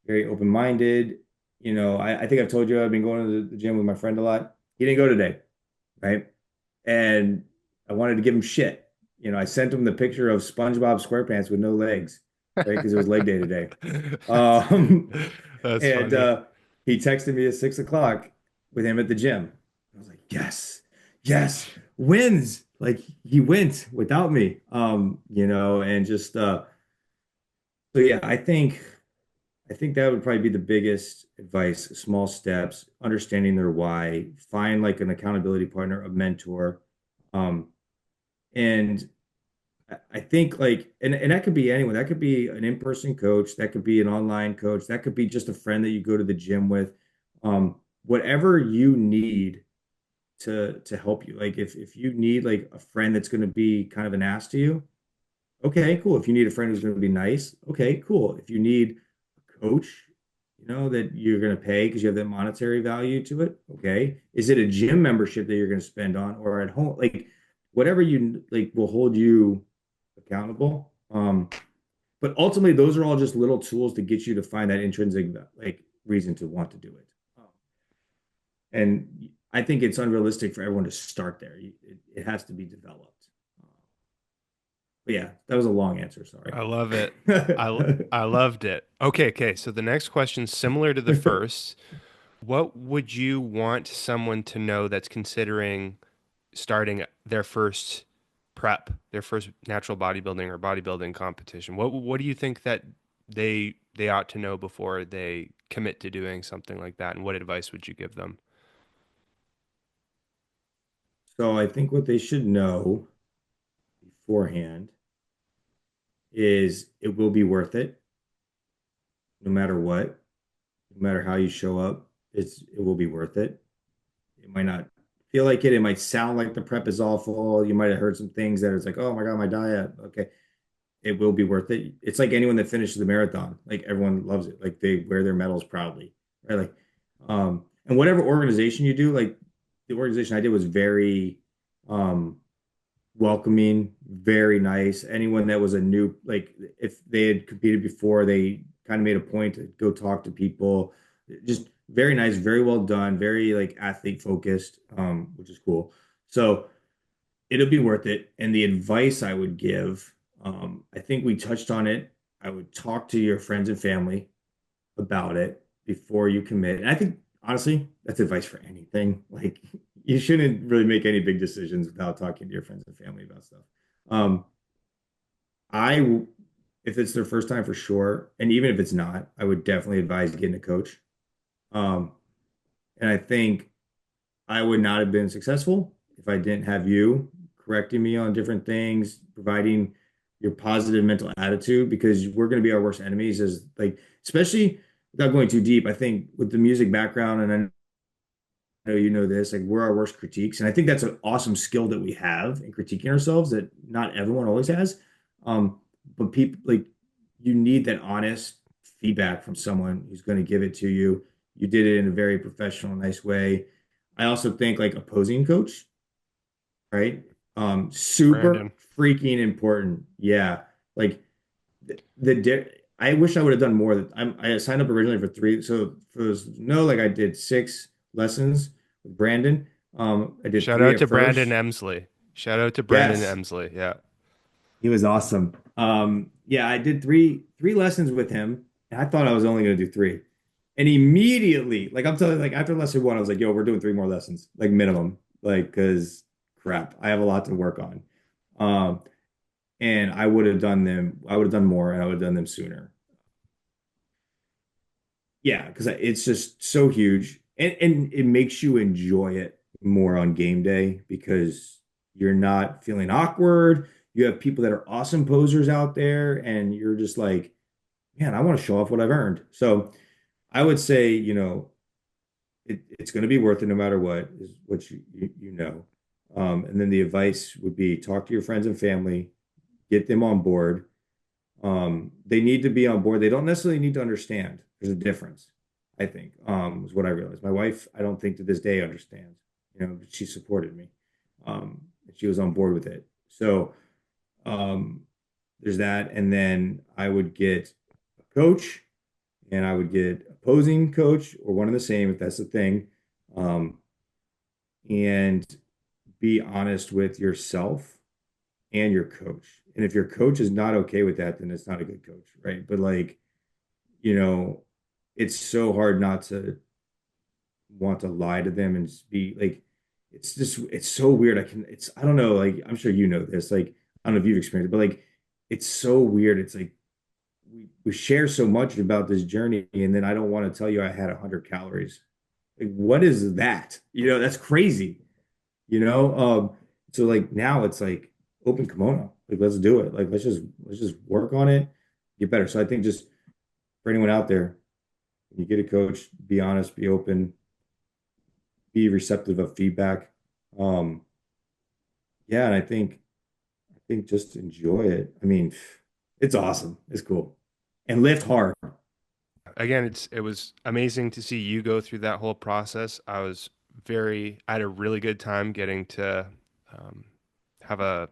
very open-minded. I think I've told you I've been going to the gym with my friend a lot. He didn't go today, right? And I wanted to give him shit. I sent him the picture of SpongeBob SquarePants with no legs, right? Because it was leg day today. That's Um, that's and funny. he texted me at 6 o'clock with him at the gym. I was like, yes, yes, wins. Like he went without me. And just so yeah, I think that would probably be the biggest advice, small steps, understanding their why, find like an accountability partner, a mentor. Um, and I think like, and that could be anyone. That could be an in-person coach. That could be an online coach. That could be just a friend that you go to the gym with. Whatever you need to help you. Like if you need like a friend that's going to be kind of an ass to you, okay, cool. If you need a friend who's going to be nice, okay, cool. If you need a coach, that you're going to pay because you have that monetary value to it, okay. Is it a gym membership that you're going to spend on or at home? Like whatever you like will hold you accountable. But ultimately, those are all just little tools to get you to find that intrinsic like reason to want to do it. And I think it's unrealistic for everyone to start there. It has to be developed. But yeah, that was a long answer. Sorry. I love it. I loved it. Okay. So the next question, similar to the first, what would you want someone to know that's considering starting their first prep, their first natural bodybuilding or bodybuilding competition? What do you think that they ought to know before they commit to doing something like that? And what advice would you give them? So I think what they should know beforehand is it will be worth it no matter what, no matter how you show up. It will be worth it. It might not feel like it. It might sound like the prep is awful. You might have heard some things that it's like, oh my God, my diet. Okay. It will be worth it. It's like anyone that finishes the marathon. Like everyone loves it. Like they wear their medals proudly. Right. Like, and whatever organization you do, like the organization I did was very um welcoming, very nice. Anyone that was a new, like if they had competed before, they kind of made a point to go talk to people. Just very nice, very well done, very like athlete focused, which is cool. So it'll be worth it. And the advice I would give, I think we touched on it. I would talk to your friends and family about it before you commit. And I think honestly, that's advice for anything. Like you shouldn't really make any big decisions without talking to your friends and family about stuff. Um, I, if it's their first time for sure, and even if it's not, I would definitely advise getting a coach. Um, and I think I would not have been successful if I didn't have you correcting me on different things, providing your positive mental attitude, because we're going to be our worst enemies as like, especially without going too deep, I think with the music background, and I know you know this, like we're our worst critiques. And I think that's an awesome skill that we have in critiquing ourselves that not everyone always has. But people like you need that honest feedback from someone who's going to give it to you. You did it in a very professional, nice way. I also think like opposing coach, right? Super Brandon. freaking important. Yeah. Like I wish I would have done more. I signed up originally for three. So for those no, like I did 6 lessons with Brandon. I did Shout three out at to Brandon first. Emsley. Shout out to Brandon Yes, Emsley. Yeah. he was awesome. Yeah, I did three lessons with him, and I thought I was only going to do three. And immediately, like I'm telling you, like after lesson one, I was like, "Yo, we're doing 3 more lessons, like minimum, like because crap, I have a lot to work on." Um, and I would have done them. I would have done more, and I would have done them sooner. Yeah, because it's just so huge, and it makes you enjoy it more on game day because you're not feeling awkward. You have people that are awesome posers out there, and you're just like, man, I want to show off what I've earned. So I would say, it's going to be worth it no matter what, is what you know. And then the advice would be talk to your friends and family, get them on board. They need to be on board. They don't necessarily need to understand. There's a difference, I think, is what I realized. My wife, I don't think to this day understands. But she supported me. And she was on board with it. So um, there's that. And then I would get a coach and I would get opposing coach or one and the same if that's the thing. Um, and be honest with yourself and your coach. And if your coach is not okay with that, then it's not a good coach, right? But like, you know, it's so hard not to want to lie to them and just be like, it's so weird. I don't know, like, I'm sure you know this. Like, I don't know if you've experienced it, but like, it's so weird. It's like, we share so much about this journey, and then I don't want to tell you I had 100 calories. Like, what is that? That's crazy. You know, so like now it's like open kimono. Like, let's do it. Like, let's just work on it, get better. So I think just for anyone out there, when you get a coach, be honest, be open, be receptive of feedback. Um, yeah, and I think just enjoy it. I mean, it's awesome. It's cool. And lift hard. Again, it was amazing to see you go through that whole process. I had a really good time getting to um, have a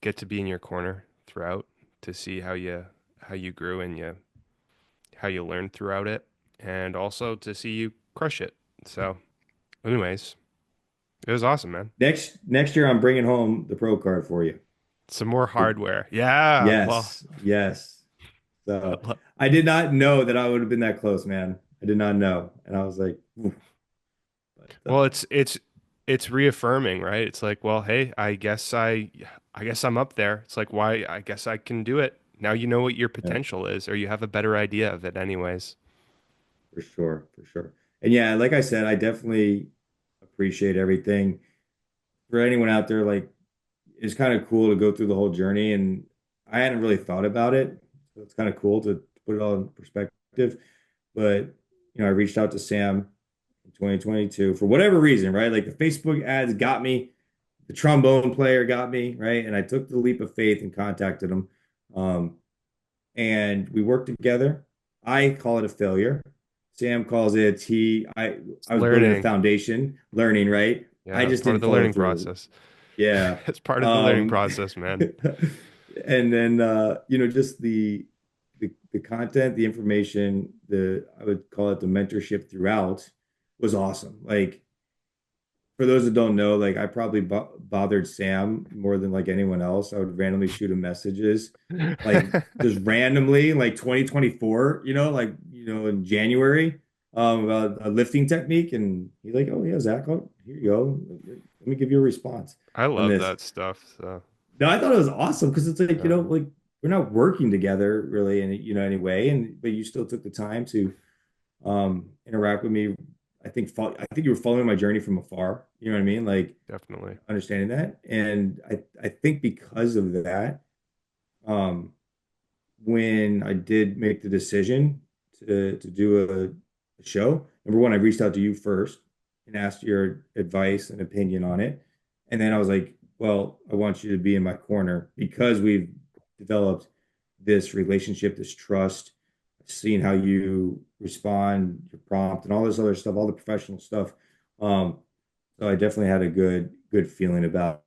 get to be in your corner throughout to see how you grew and how you learned throughout it, and also to see you crush it. So, anyways, it was awesome, man. Next year, I'm bringing home the pro card for you. Some more hardware. Yeah. Well, Yes, yes. So I did not know that I would have been that close, man. I did not know, and I was like, "Oof." But well, it's reaffirming, right? It's like, well, hey, I guess I'm up there. It's like, why? I guess I can do it. Now you know what your yeah, potential is, or you have a better idea of it, anyways. for sure, for sure. And yeah, like I said, I definitely appreciate everything. For anyone out there, like it's kind of cool to go through the whole journey, and I hadn't really thought about it. So it's kind of cool to put it all in perspective. But I reached out to Sam in 2022 for whatever reason, right? Like the Facebook ads got me, the trombone player got me, right? And I took the leap of faith and contacted him. Um, and we worked together. I call it a failure. Sam calls it It's I was building a learning. foundation, learning, right? I Yeah, it's just part of didn't the follow learning through. process. Yeah. It's part of the learning Um, process, man. and then just the content, the information, I would call it the mentorship throughout was awesome. Like for those that don't know, like I probably bothered Sam more than like anyone else. I would randomly shoot him messages, like just randomly, like 2024, in January, about a lifting technique, and he's like, "Oh yeah, Zach, oh, here you go. Let me give you a response I on love this." that stuff. So, No, I thought it was awesome because it's like, yeah. like we're not working together really in any way, and but you still took the time to interact with me. I think you were following my journey from afar. You know what I mean? Like Definitely. understanding that. And I think because of that, um, when I did make the decision to do a show, number one, I reached out to you first and asked your advice and opinion on it. And then I was like, well, I want you to be in my corner because we've developed this relationship, this trust, seeing how you respond, your prompt, and all this other stuff, all the professional stuff. Um, so I definitely had a good feeling about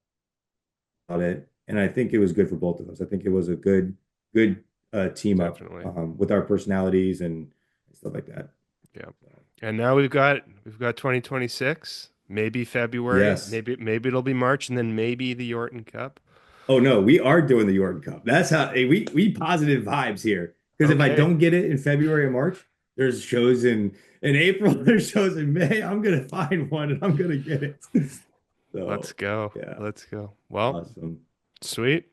it, and I think it was good for both of us. I think it was a good team up Definitely. with our personalities and stuff like that. Yeah. So, And now we've got 2026, maybe February, yes. maybe it'll be March, and then maybe the Yorton Cup. Oh no, we are doing the Jordan Cup. That's how we positive vibes here. Because if I Okay, don't get it in February or March, there's shows in April, there's shows in May. I'm gonna find one and I'm gonna get it. let's So go. yeah, Let's go. Well, awesome. sweet.